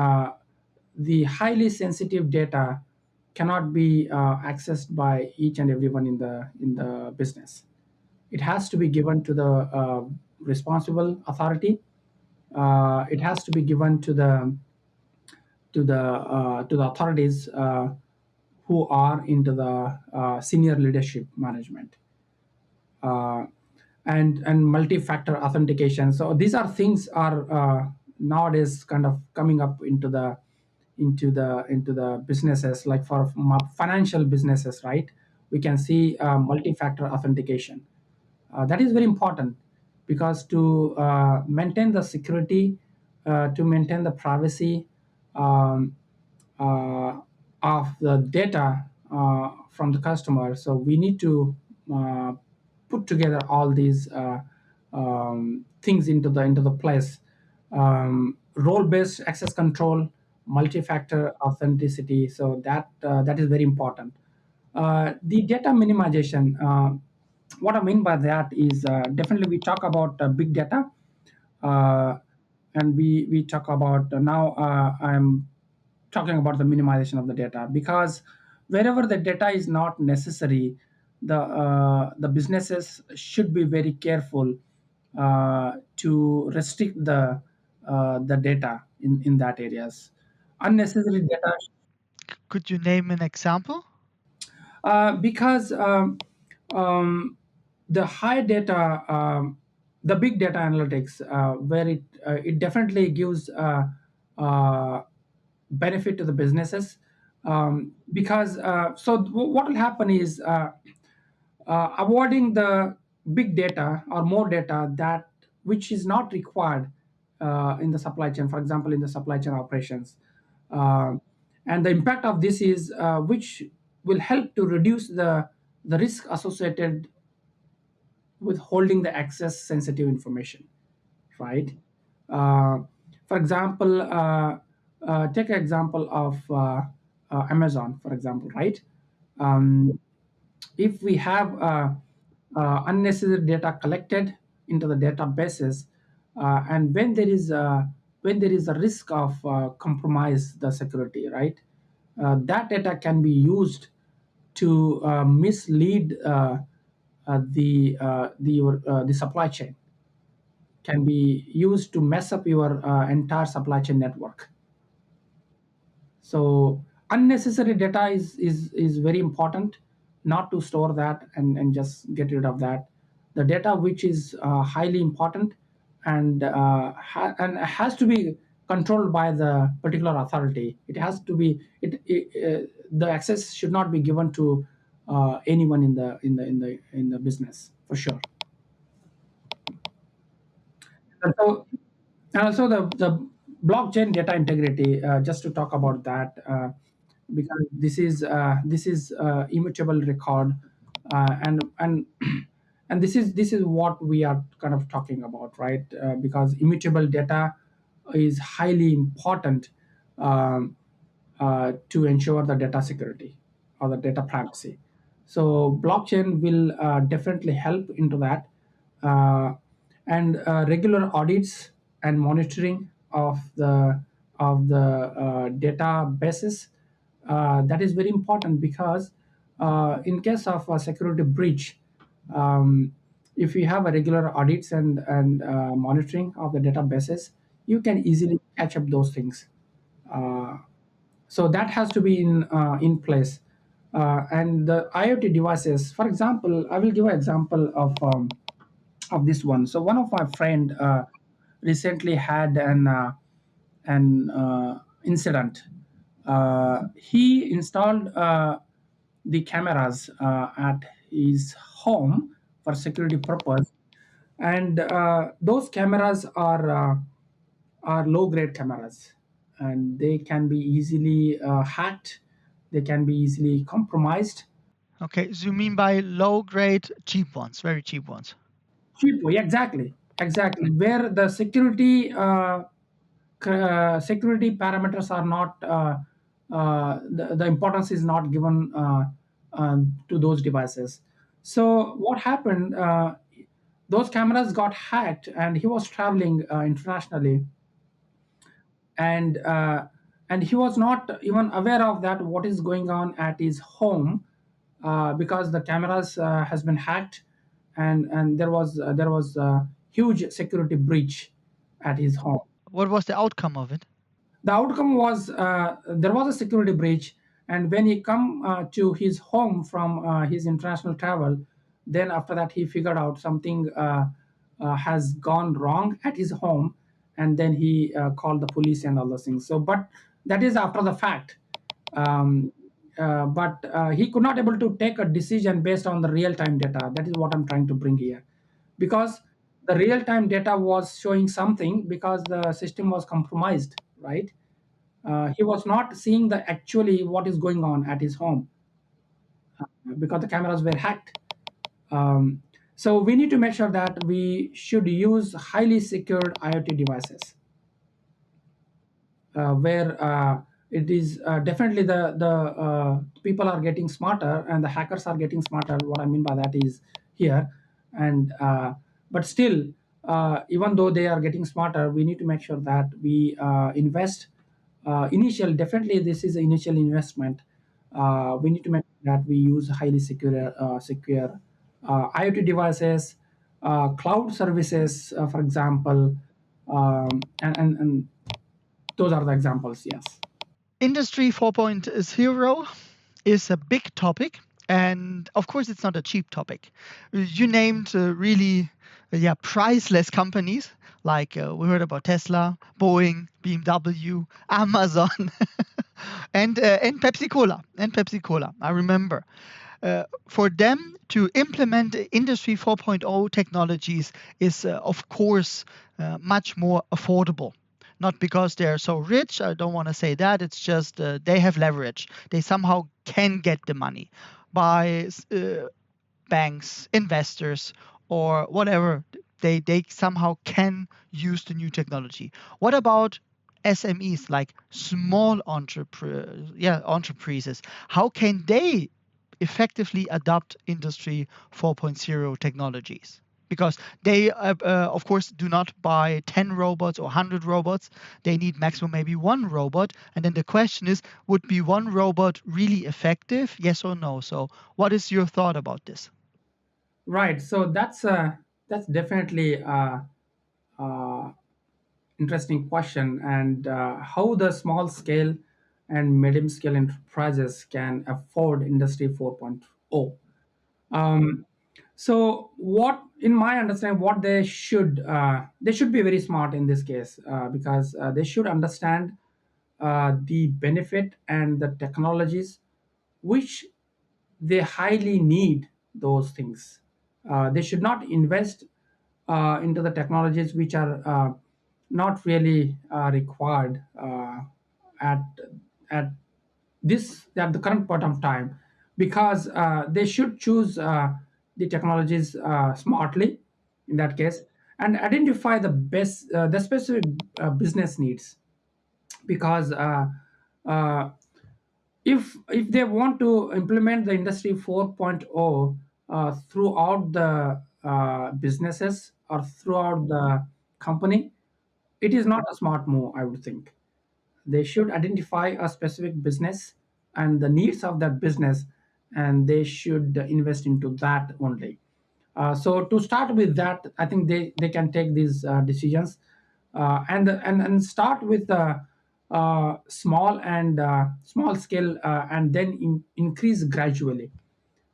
the highly sensitive data cannot be accessed by each and everyone in the business. It has to be given to the responsible authority. It has to be given to the authorities who are into the senior leadership management, uh, and multi-factor authentication. So these are things are nowadays kind of coming up into the businesses, like for financial businesses, right? We can see multi-factor authentication. That is very important because to maintain the security, to maintain the privacy um, uh, of the data from the customer. So we need to uh, put together all these things into the place. Role based access control, multi-factor authenticity, so that is very important. The data minimization, what I mean by that is, definitely we talk about big data, uh, and we talk about, now I'm talking about the minimization of the data, because wherever the data is not necessary, the businesses should be very careful to restrict the data in that areas. Unnecessary data, Could you name an example? because um, the high data, the big data analytics, where it definitely gives benefit to the businesses, because what will happen is, avoiding the big data or more data that which is not required in the supply chain, for example in the supply chain operations. Uh, and the impact of this is, which will help to reduce the risk associated with holding the access sensitive information, right? uh, for example, take an example of Amazon, for example, right? um, if we have unnecessary data collected into the databases, and when there is a risk of compromise the security, right? That data can be used to mislead the supply chain, can be used to mess up your entire supply chain network. So unnecessary data is very important, not to store that and just get rid of that. The data which is highly important, and and has to be controlled by the particular authority. It has to be, the access should not be given to anyone in the business, for sure. And so, and also the blockchain data integrity, just to talk about that, because this is immutable record, and and this is what we are kind of talking about, right? Because immutable data is highly important, um, to ensure the data security or the data privacy. So blockchain will definitely help into that, uh, and regular audits and monitoring of the databases, that is very important, because in case of a security breach, um, if you have a regular audits and monitoring of the databases, you can easily catch up those things. Uh, so that has to be in place. And the IoT devices, for example, I will give an example of this one. So one of my friend recently had an incident. He installed the cameras at his home for security purpose, and those cameras are low grade cameras, and they can be easily hacked, they can be easily compromised. Okay, so you mean by low grade, cheap ones, very cheap ones. Cheap, yeah, exactly, where the security security parameters are not, the importance is not given to those devices. So what happened, those cameras got hacked, and he was traveling internationally, and he was not even aware of that what is going on at his home, because the cameras has been hacked, and there was a huge security breach at his home. What was the outcome of it? The outcome was, there was a security breach, and when he come to his home from his international travel, then after that he figured out something has gone wrong at his home, and then he called the police and all those things. So but that is after the fact. um, but he could not able to take a decision based on the real time data. That is what I'm trying to bring here, because the real time data was showing something, because the system was compromised, right? He was not seeing the actually what is going on at his home, because the cameras were hacked. So we need to make sure that we should use highly secured IoT devices, where it is definitely the people are getting smarter and the hackers are getting smarter. What I mean by that is here, and but still, even though they are getting smarter, we need to make sure that we invest initial. Definitely, this is initial investment. We need to make sure that we use highly secure IoT devices, cloud services, for example, and those are the examples, yes. Industry 4.0 is a big topic, and of course, it's not a cheap topic. You named really, yeah, priceless companies like we heard about Tesla, Boeing, BMW, Amazon, and Pepsi Cola. And Pepsi Cola, I remember. For them to implement Industry 4.0 technologies is, of course, much more affordable. Not because they're so rich, I don't want to say that. It's just they have leverage. They somehow can get the money by banks, investors, or whatever. They somehow can use the new technology. What about SMEs, like small entreprises? How can they effectively adopt Industry 4.0 technologies? Because they, of course, do not buy 10 robots or 100 robots. They need maximum maybe one robot. And then the question is, would be one robot really effective? Yes or no? So, what is your thought about this? Right. So that's definitely uh, interesting question, and how the small scale and medium scale enterprises can afford Industry 4.0. Um, so what, in my understanding, what they should be very smart in this case, because they should understand the benefit and the technologies which they highly need those things. They should not invest into the technologies which are not really required at at at the current point of time, because they should choose the technologies smartly in that case, and identify the specific business needs, because uh, if they want to implement the Industry 4.0 throughout the businesses or throughout the company, it is not a smart move, I would think. They should identify a specific business and the needs of that business, and they should invest into that only. So to start with that, I think they can take these decisions, and start with small scale, and then increase gradually.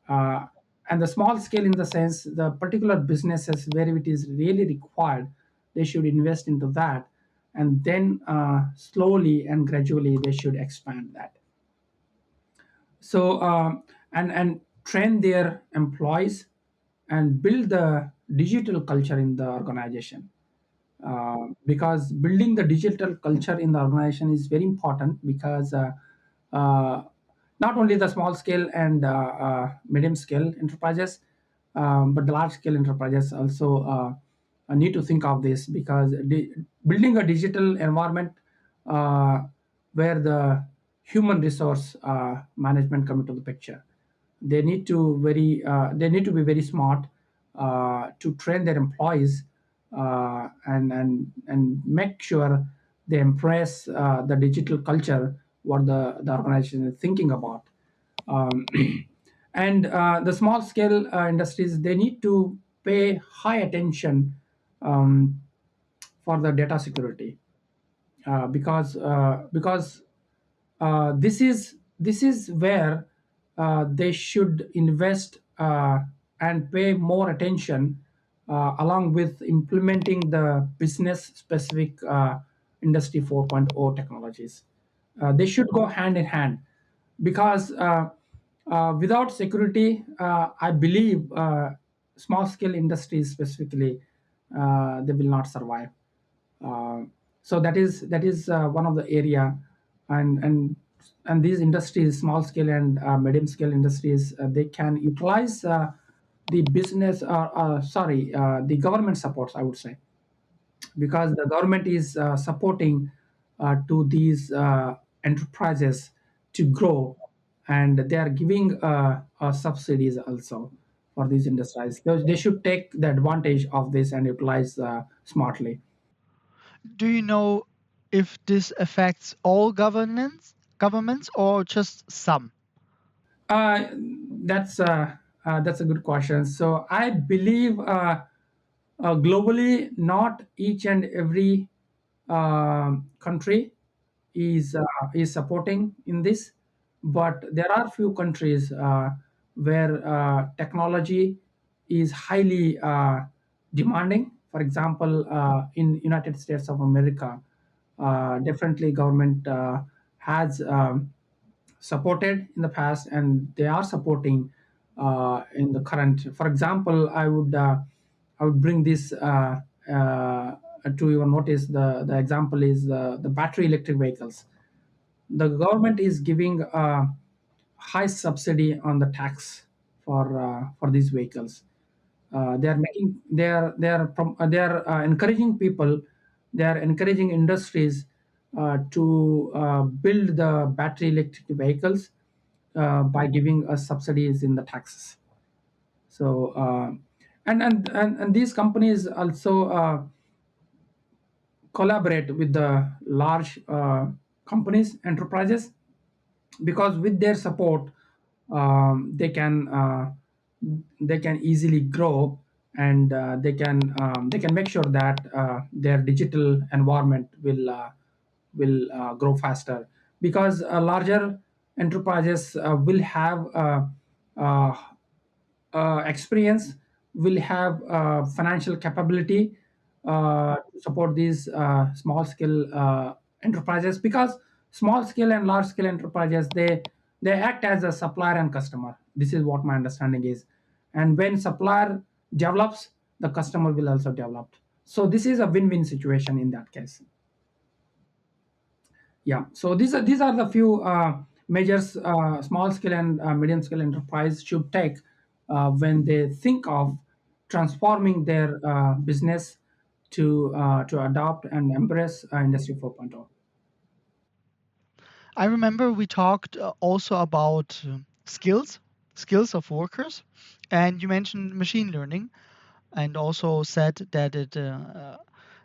uh, and the small scale, in the sense, the particular businesses where it is really required, they should invest into that, and then slowly and gradually they should expand that. So and train their employees and build the digital culture in the organization, because building the digital culture in the organization is very important, because uh, not only the small scale and medium scale enterprises, but the large scale enterprises also need to think of this, because building a digital environment uh, where the human resource management come into the picture, they need to be very smart to train their employees, and make sure they embrace the digital culture what the organization is thinking about. um, and the small scale industries, they need to pay high attention um, for the data security, because this is where they should invest and pay more attention, along with implementing the business specific Industry 4.0 technologies. They should go hand in hand, because without security, I believe small scale industries specifically, they will not survive. uh, so that is one of the area, and these industries, small scale and medium scale industries, they can utilize the business, sorry, the government supports, I would say, because the government is supporting to these enterprises to grow, and they are giving subsidies also for these industries. They should take the advantage of this and utilize smartly. Do you know if this affects all governments or just some? Uh, that's a good question. So I believe globally, not each and every country is supporting in this, but there are few countries where technology is highly demanding. For example, in United States of America, definitely government has supported in the past, and they are supporting in the current. For example, I would bring this to your notice. The example is the battery electric vehicles. The government is giving a high subsidy on the tax for these vehicles. They are making they are encouraging people, they are encouraging industries to build the battery electric vehicles by giving us subsidies in the taxes. So and these companies also collaborate with the large companies, enterprises, because with their support they can easily grow, and they can make sure that their digital environment will grow faster, because larger enterprises will have uh, experience, will have financial capability to support these small scale enterprises, because small scale and large scale enterprises, they act as a supplier and customer. This is what my understanding is, and when supplier develops, the customer will also develop. So this is a win-win situation in that case. Yeah, so these are the few measures small scale and medium scale enterprise should take when they think of transforming their business to adopt and embrace industry 4.0. I remember we talked also about skills of workers, and you mentioned machine learning, and also said that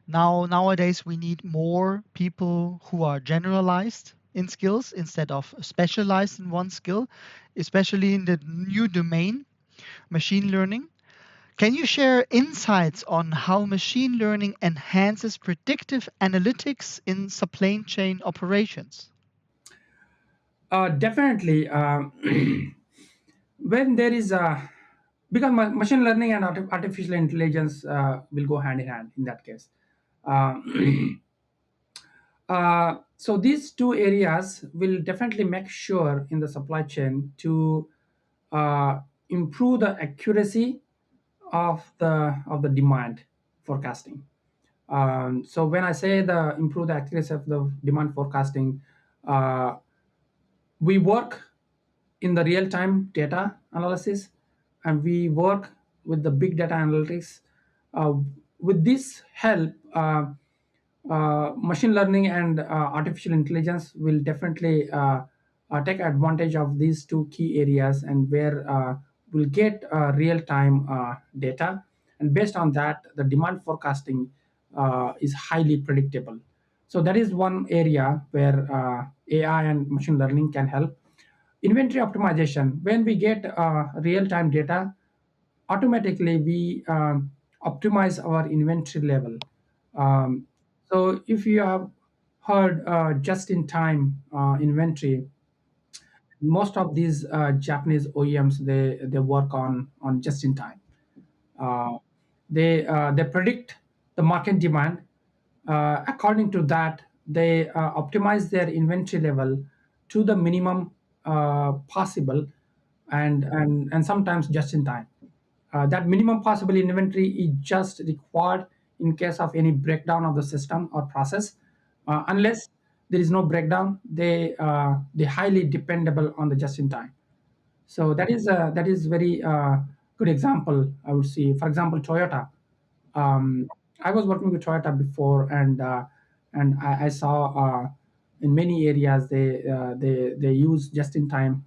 nowadays we need more people who are generalized in skills instead of specialized in one skill, especially in the new domain, machine learning. Can you share insights on how machine learning enhances predictive analytics in supply chain operations? Definitely, when there is a, because machine learning and artificial intelligence will go hand in hand in that case. uh, so these two areas will definitely make sure in the supply chain to uh, improve the accuracy of the demand forecasting. So when I say the improve the accuracy of the demand forecasting, uh, we work in the real time data analysis, and we work with the big data analytics. uh, with this help, machine learning and artificial intelligence will definitely take advantage of these two key areas, and where we'll get real time data, and based on that the demand forecasting is highly predictable. So that is one area where AI and machine learning can help. Inventory optimization, when we get real-time data, automatically we optimize our inventory level. So if you have heard just-in-time inventory, most of these Japanese OEMs, they work on just-in-time. uh, they predict the market demand. According to that, they optimize their inventory level to the minimum possible, and sometimes just in time. That minimum possible inventory is just required in case of any breakdown of the system or process. Unless there is no breakdown, they highly dependable on the just in time. So that is very good example I would see, for example, Toyota. I was working with Toyota before, and I saw in many areas they use just in time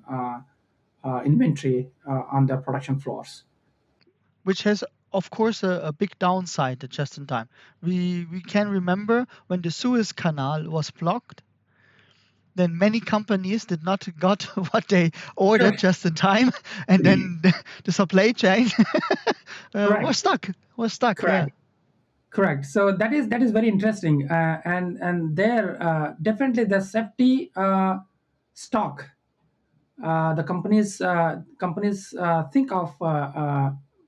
inventory on their production floors. which has of course a big downside just in time. We can remember when the Suez Canal was blocked, then many companies did not got what they ordered Sure. just in time, and then the supply chain Correct. was stuck. Yeah. Correct. Correct. So that is very interesting, and there definitely the safety stock the companies think of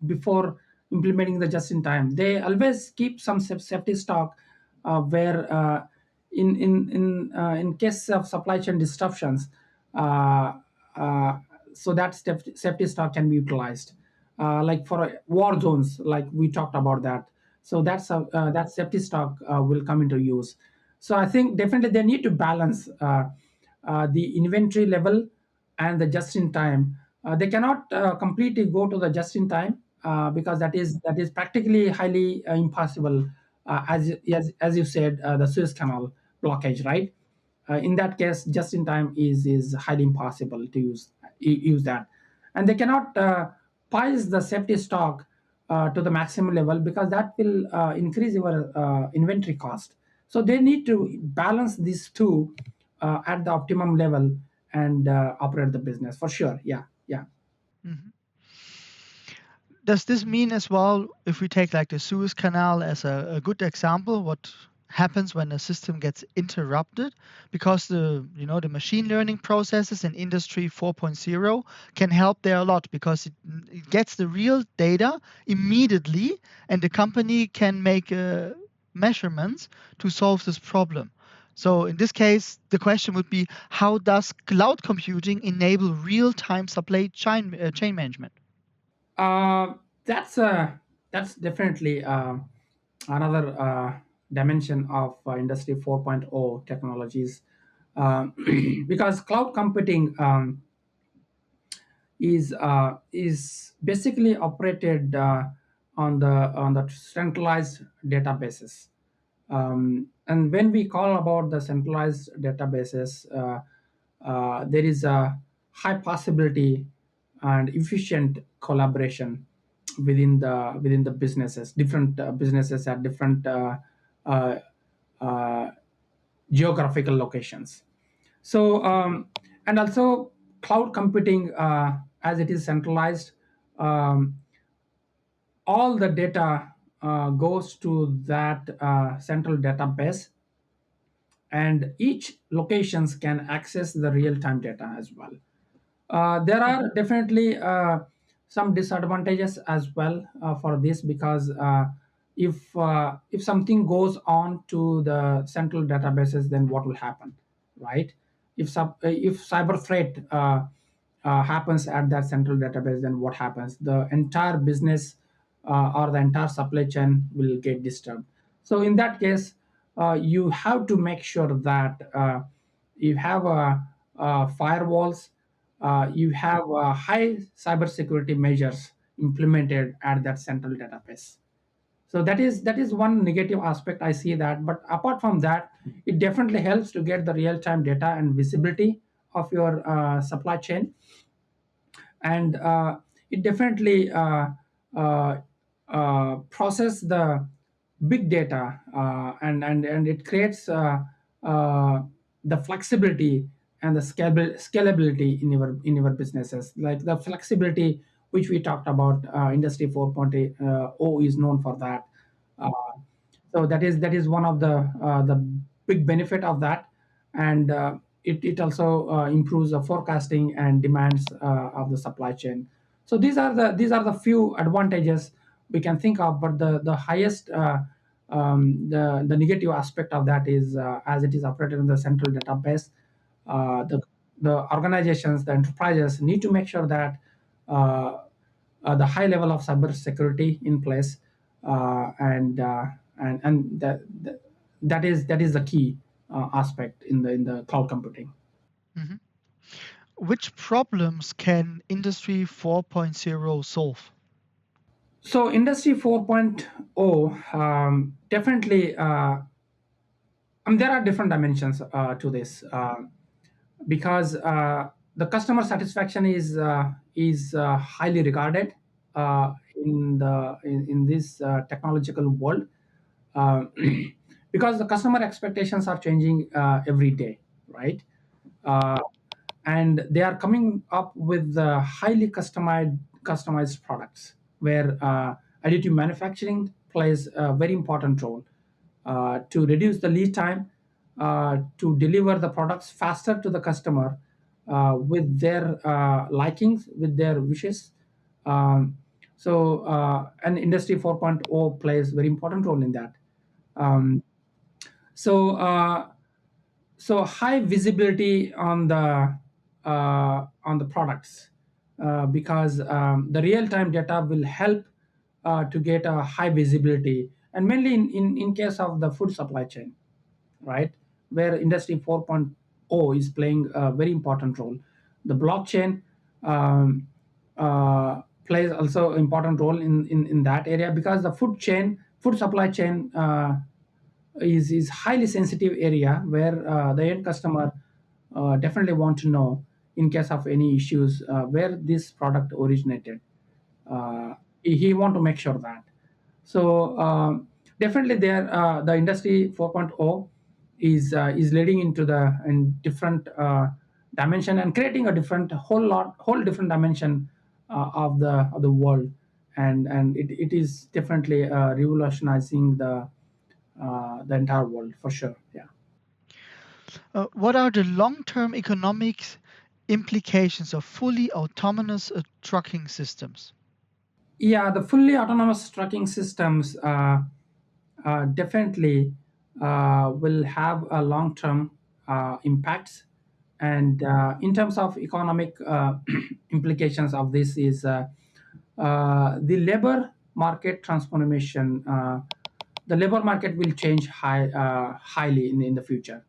before implementing the just in time. They always keep some safety stock where in case of supply chain disruptions, uh, uh, so that safety stock can be utilized, like for war zones, like we talked about that. So that safety stock will come into use. So I think definitely they need to balance the inventory level and the just in time. They cannot completely go to the just in time because that is practically highly impossible, as you said, the Suez Canal blockage, right? In that case, just in time is highly impossible to use that, and they cannot price the safety stock to the maximum level because that will increase your inventory cost. So they need to balance these two at the optimum level and operate the business for sure. Yeah, yeah. Mhm. Does this mean as well, if we take like the Suez Canal as a good example, what happens when a system gets interrupted? Because the machine learning processes in Industry 4.0 can help there a lot because it gets the real data immediately, and the company can make measurements to solve this problem. So in this case, the question would be, how does cloud computing enable real-time supply chain management? Uh, that's definitely another dimension of Industry 4.0 technologies, uh, because cloud computing is basically operated on the centralized databases. And when we call about the centralized databases, there is a high possibility and efficient collaboration within the businesses. Different businesses at different uh, uh, geographical locations. So and also cloud computing, as it is centralized, um, all the data goes to that central database, and each locations can access the real-time data as well. There are definitely some disadvantages as well for this, because if something goes on to the central databases, then what will happen, right? If cyber threat happens at that central database, then what happens? The entire business or the entire supply chain will get disturbed. So in that case, you have to make sure that you have firewalls, you have high cybersecurity measures implemented at that central database. So that is one negative aspect I see that. But apart from that, it definitely helps to get the real time data and visibility of your supply chain, and it definitely process the big data, and it creates the flexibility and the scalability in your businesses, like the flexibility which we talked about. Industry 4.0 is known for that. uh, so that is one of the big benefit of that, and it also improves the forecasting and demands of the supply chain. So these are the few advantages we can think of, but the highest the negative aspect of that is, as it is operated in the central database, the organizations, the enterprises need to make sure that uh, the high level of cyber security in place, and that is the key aspect in the cloud computing. Mhm. Which problems can Industry 4.0 solve? So Industry 4.0, definitely, there are different dimensions to this, because the customer satisfaction is highly regarded in this technological world, uh, because the customer expectations are changing every day, right? uh, and they are coming up with highly customized products where additive manufacturing plays a very important role to reduce the lead time, to deliver the products faster to the customer with their likings, with their wishes. And Industry 4.0 plays very important role in that. Um, so high visibility on the products, because the real time data will help to get a high visibility, and mainly in case of the food supply chain, right, where Industry 4.0 is playing a very important role. The blockchain plays also important role in that area, because the food supply chain is highly sensitive area where the end customer definitely want to know in case of any issues where this product originated. He want to make sure that. So definitely there, the Industry 4.0 is leading into the in different dimension, and creating a different whole different dimension of the world, and it is definitely revolutionizing the entire world for sure. Yeah. What are the long-term economic implications of fully autonomous trucking systems? Yeah, the fully autonomous trucking systems definitely will have a long-term impacts, and in terms of economic implications of this is the labor market transformation. The labor market will change highly in the future,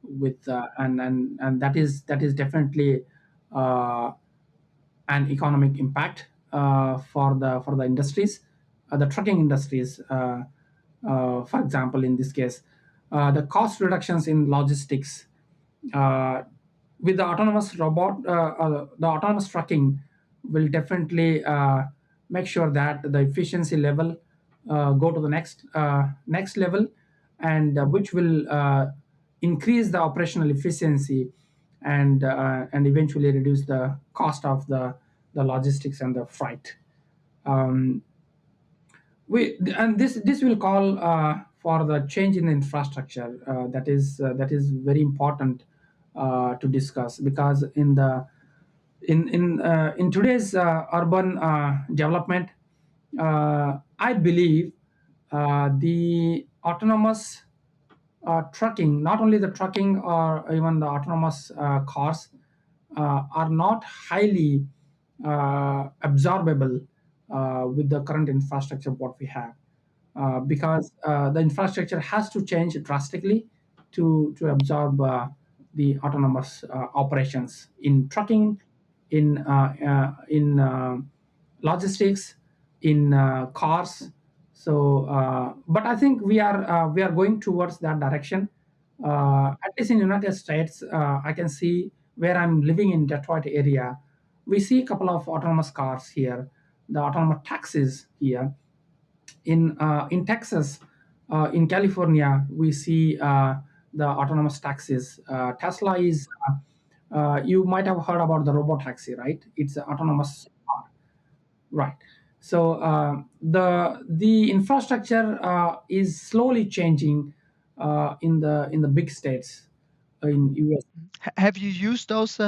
with and that is definitely uh, an economic impact for the industries, the trucking industries. For example, in this case, the cost reductions in logistics, uh, with the the autonomous trucking will definitely make sure that the efficiency level go to the next level, and which will increase the operational efficiency, and eventually reduce the cost of the logistics and the freight. Um, and this will call for the change in the infrastructure, that is very important to discuss, because in today's urban development, I believe the autonomous trucking, not only the trucking or even the autonomous cars, are not highly absorbable with the current infrastructure what we have, because the infrastructure has to change drastically to absorb the autonomous operations in trucking, in logistics, in cars. So, but I think we are going towards that direction. At least in United States, I can see where I'm living in Detroit area. We see a couple of autonomous cars here, the autonomous taxis here. In Texas, in California, we see the autonomous taxis. Tesla is. You might have heard about the robot taxi, right? It's an autonomous car. Right. So the infrastructure is slowly changing in the big states in US. Have you used those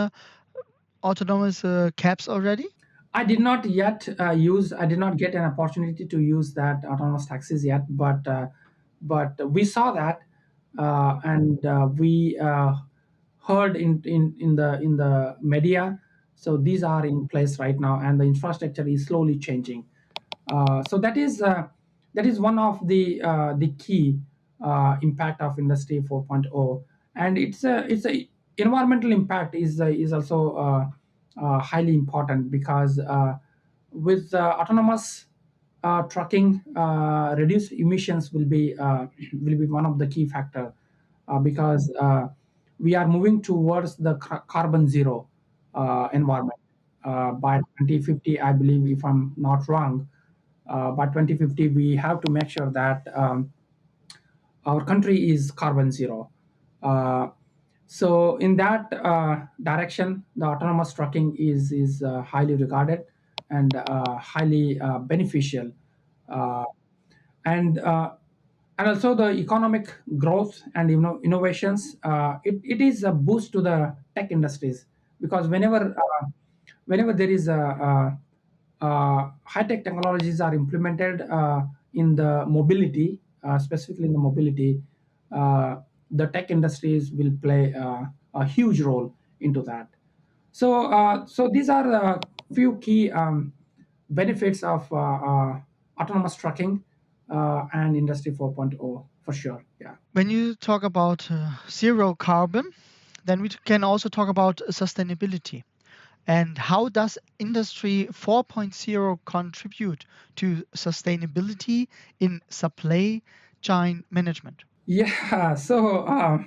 autonomous cabs already? I did not yet use. I did not get an opportunity to use that autonomous taxis yet, but we saw that, and we heard in the media. So these are in place right now, and the infrastructure is slowly changing. So that is one of the key impact of Industry 4.0, and it's a environmental impact is also highly important, because with autonomous trucking reduce emissions will be one of the key factor, because we are moving towards the carbon zero environment by 2050, I believe, if I'm not wrong. By 2050 we have to make sure that our country is carbon zero. Uh, so in that direction, the autonomous trucking is highly regarded and highly beneficial, uh, and uh, and also the economic growth and innovations. It is a boost to the tech industries, because whenever there is high-tech technologies are implemented in the mobility, specifically in the mobility, the tech industries will play a huge role into that. So these are the few key benefits of autonomous trucking and Industry 4.0 for sure. Yeah. When you talk about zero carbon, then we can also talk about sustainability. And how does Industry 4.0 contribute to sustainability in supply chain management? Yeah. So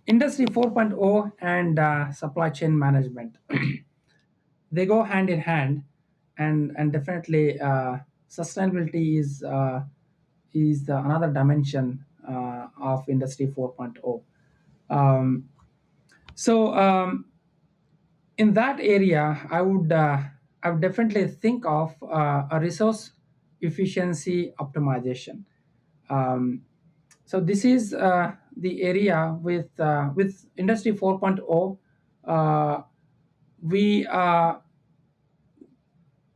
Industry 4.0 and supply chain management, they go hand in hand, and definitely sustainability is the another dimension of Industry 4.0. Um, so in that area, I would definitely think of a resource efficiency optimization. Um, so this is the area with Industry 4.0. Uh, we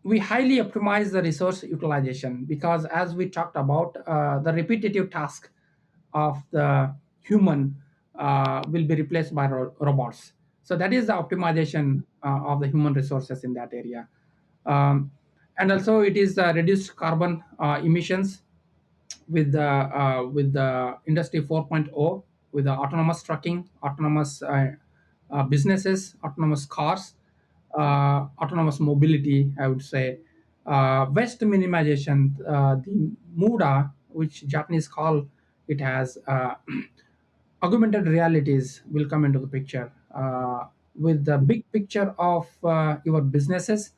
we highly optimize the resource utilization, because as we talked about, the repetitive task of the human will be replaced by robots. So that is the optimization of the human resources in that area. um, and also it is reduced carbon emissions with the Industry 4.0, with the autonomous trucking, autonomous businesses, autonomous cars, autonomous mobility, I would say. Waste minimization, the muda, which Japanese call it has, augmented realities will come into the picture, with the big picture of your businesses.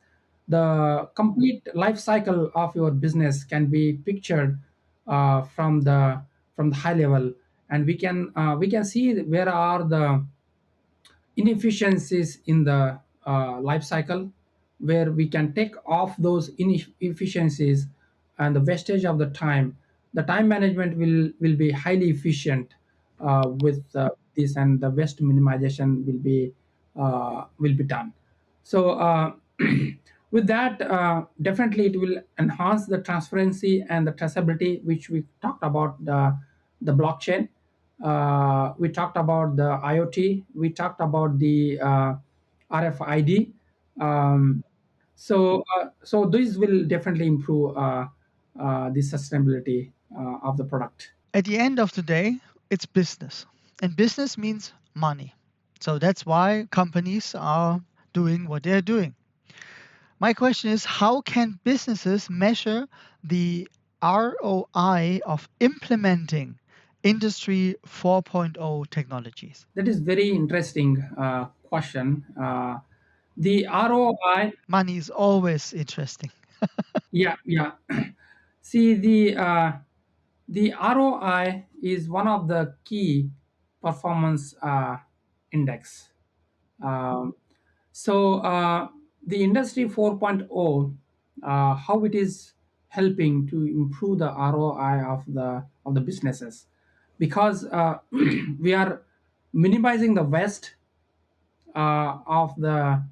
The complete life cycle of your business can be pictured from the high level, and we can see where are the inefficiencies in the life cycle, where we can take off those inefficiencies and the wastage of the time management will be highly efficient with this, and the waste minimization will be done. So with that, definitely it will enhance the transparency and the traceability, which we talked about, the blockchain. We talked about the IoT. We talked about the RFID. Um, so this will definitely improve the sustainability of the product. At the end of the day, it's business, and business means money. So that's why companies are doing what they're doing. My question is, how can businesses measure the ROI of implementing Industry 4.0 technologies? That is very interesting question. The ROI, Money is always interesting. yeah, yeah. See, the ROI is one of the key performance index. Um, so the Industry 4.0, how it is helping to improve the ROI of the businesses, because we are minimizing the waste of the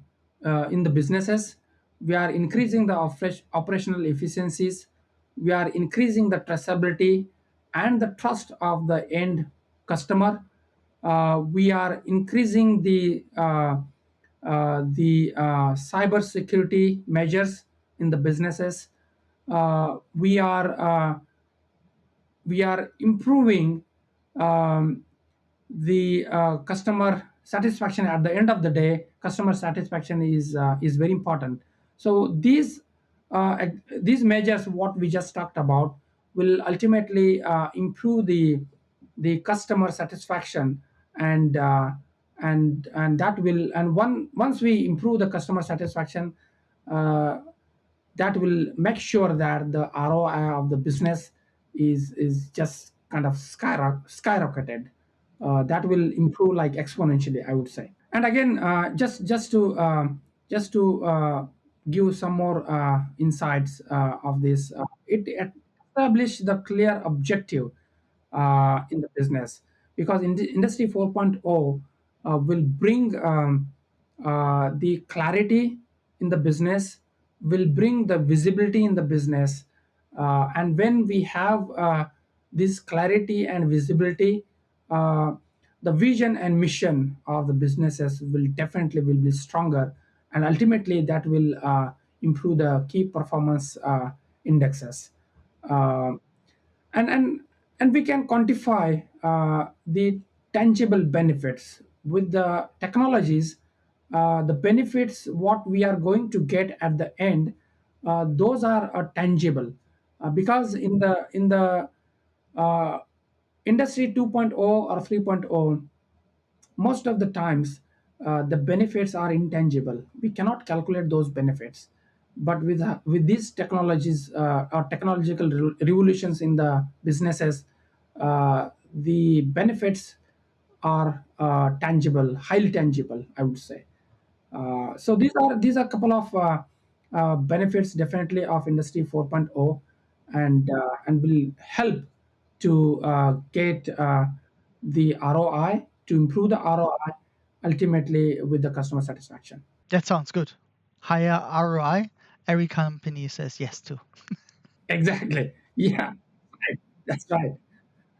in the businesses. We are increasing the operational efficiencies. We are increasing the traceability and the trust of the end customer. We are increasing cyber security measures in the businesses. We are improving um, the customer satisfaction. At the end of the day, customer satisfaction is very important. So these these measures, what we just talked about, will ultimately improve the customer satisfaction, and that will, and once we improve the customer satisfaction, uh, that will make sure that the ROI of the business is just kind of skyrocketed. That will improve like exponentially, I would say. And again, just to give some more insights of this, it established the clear objective in the business, because in the industry 4.0 will bring the clarity in the business, will bring the visibility in the business, and when we have this clarity and visibility, uh, the vision and mission of the businesses will definitely will be stronger, and ultimately that will improve the key performance indexes. Uh, and and we can quantify the tangible benefits with the technologies. The benefits what we are going to get at the end, those are tangible, because in the uh, industry 2.0 or 3.0, most of the times the benefits are intangible, we cannot calculate those benefits. But with these technologies or technological revolutions in the businesses, the benefits are tangible, highly tangible, I would say. So these are a couple of benefits definitely of industry 4.0, and will help to get the ROI, to improve the ROI ultimately with the customer satisfaction. That sounds good. Higher ROI, every company says yes to. Exactly. Yeah. Right. That's right.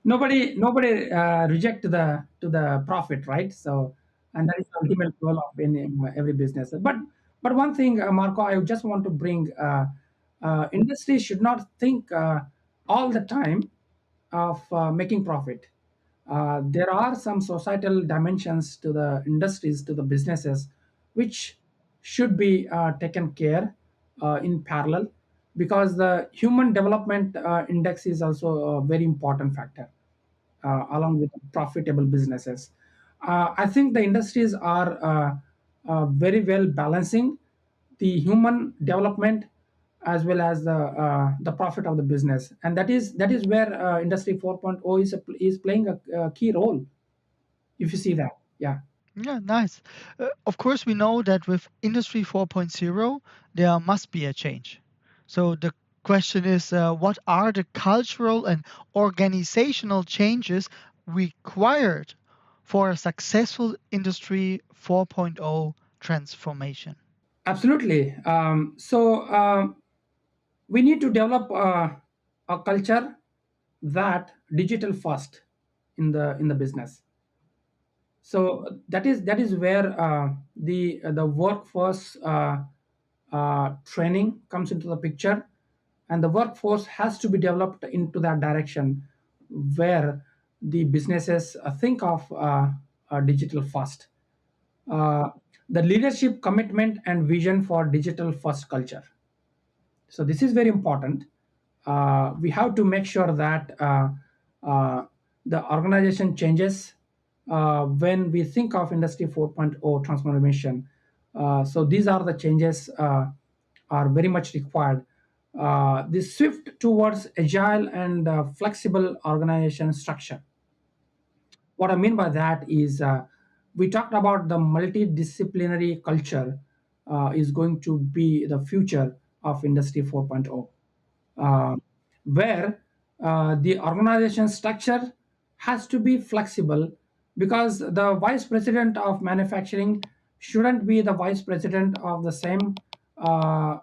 Nobody reject the profit, right? So, and that is the ultimate goal of in every business. But one thing, Marco, I just want to bring, industry should not think all the time of making profit. There are some societal dimensions to the industries, to the businesses, which should be taken care in parallel, because the human development index is also a very important factor along with profitable businesses. I think the industries are very well balancing the human development as well as the profit of the business, and that is where industry 4.0 is playing a key role, if you see that. Yeah. Yeah, nice. Of course, we know that with Industry 4.0, there must be a change. So the question is, what are the cultural and organizational changes required for a successful Industry 4.0 transformation? Absolutely. So we need to develop a culture that digital first in the business. So that is where the workforce training comes into the picture, and the workforce has to be developed into that direction, where the businesses think of digital first. uh, the leadership commitment and vision for digital first culture. So this is very important. We have to make sure that uh, the organization changes when we think of industry 4.0 transformation. So these are the changes are very much required. The shift towards agile and flexible organization structure. What I mean by that is, we talked about the multidisciplinary culture is going to be the future of Industry 4.0, uh, where the organization structure has to be flexible, because the vice president of manufacturing shouldn't be the vice president of the same uh,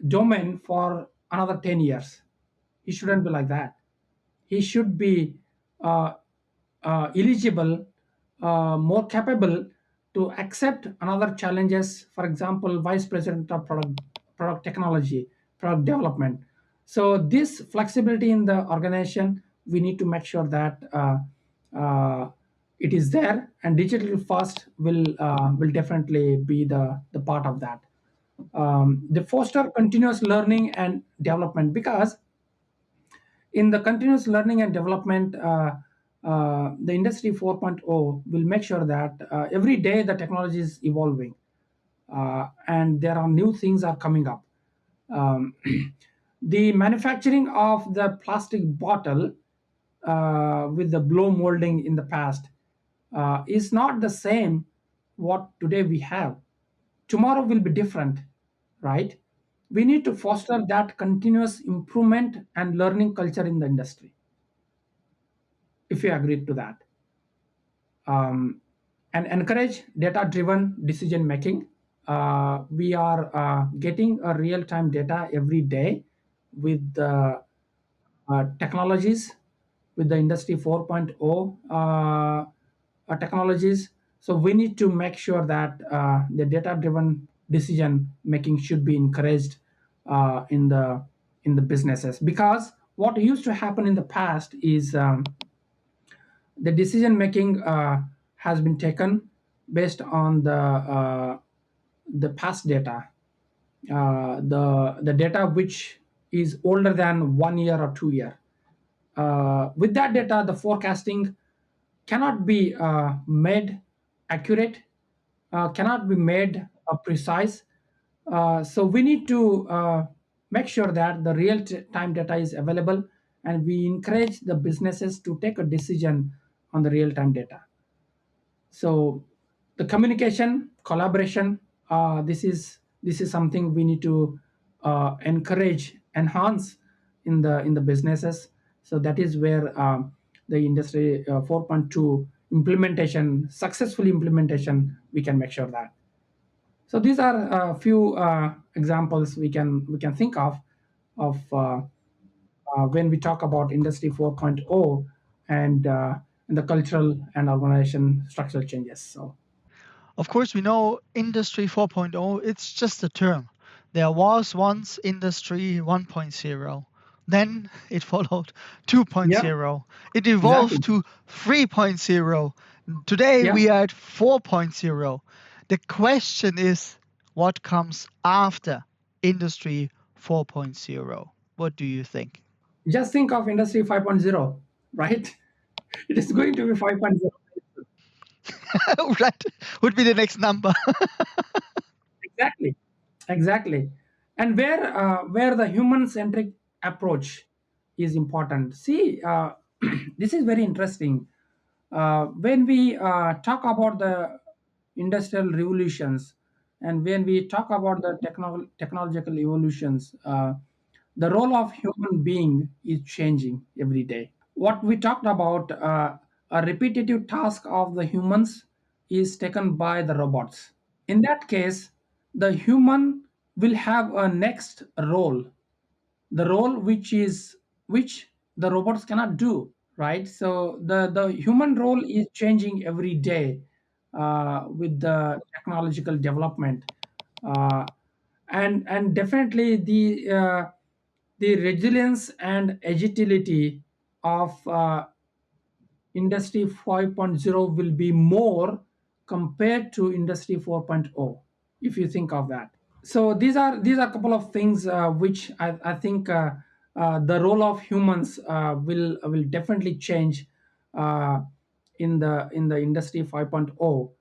domain for another 10 years. He shouldn't be like that. He should be uh, eligible, more capable to accept another challenges. For example, vice president of product technology, product development. So this flexibility in the organization, we need to make sure that uh, it is there, and digital first will definitely be the part of that. They foster continuous learning and development, because in the continuous learning and development, the industry 4.0 will make sure that every day the technology is evolving, and there are new things are coming up. um, the manufacturing of the plastic bottle with the blow molding in the past is not the same what today we have. Tomorrow will be different, right? We need to foster that continuous improvement and learning culture in the industry, if you agree to that. um, and encourage data driven decision making. We are getting a real time data every day with the technologies, with the industry 4.0 technologies. So we need to make sure that the data driven decision making should be encouraged in the businesses, because what used to happen in the past is the decision making has been taken based on the past data, the data which is older than 1 year or 2 year. With that data, the forecasting cannot be made accurate, cannot be made precise. So we need to make sure that the real time data is available, and we encourage the businesses to take a decision on the real time data. So the communication collaboration, this is something we need to encourage, enhance in the businesses. So that is where the industry 4.2 implementation, successful implementation, we can make sure that. So these are a few examples we can think of when we talk about industry 4.0 and the cultural and organization structural changes. So Of course, we know Industry 4.0, it's just a term. There was once Industry 1.0. Then it followed yeah, 2.0. It exactly. evolved to 3.0. Today Yeah, we are at 4.0. The question is, what comes after Industry 4.0? What do you think? just think of industry 5.0, right? It is going to be 5.0. Right, would be the next number. Exactly, exactly. And where the human centric approach is important. See, this is very interesting. When we talk about the industrial revolutions, and when we talk about the technological evolutions, the role of human being is changing every day. What we talked about, a repetitive task of the humans is taken by the robots. In that case, the human will have a next role, the role which the robots cannot do, right? So the human role is changing every day with the technological development, uh, and definitely the resilience and agility of industry 5.0 will be more compared to industry 4.0, if you think of that. So these are a couple of things which I think the role of humans will definitely change uh, in the industry 5.0,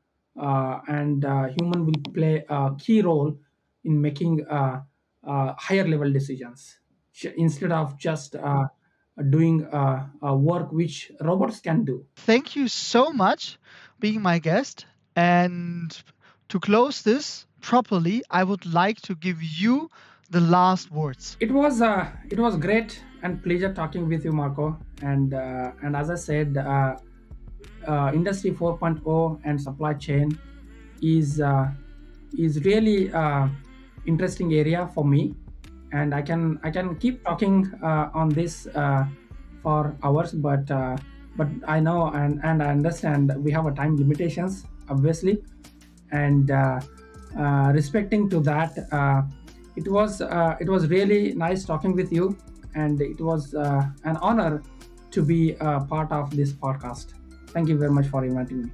and human will play a key role in making higher level decisions, instead of just doing work which robots can do. Thank you so much being my guest. And to close this properly, I would like to give you the last words. It was great and pleasure talking with you, Marco. And as I said, Industry 4.0 and supply chain is is really interesting area for me, and I can keep talking on this for hours, but I know and I understand that we have a time limitations, obviously, and respecting to that, it was really nice talking with you, and it was an honor to be a part of this podcast. Thank you very much for inviting me.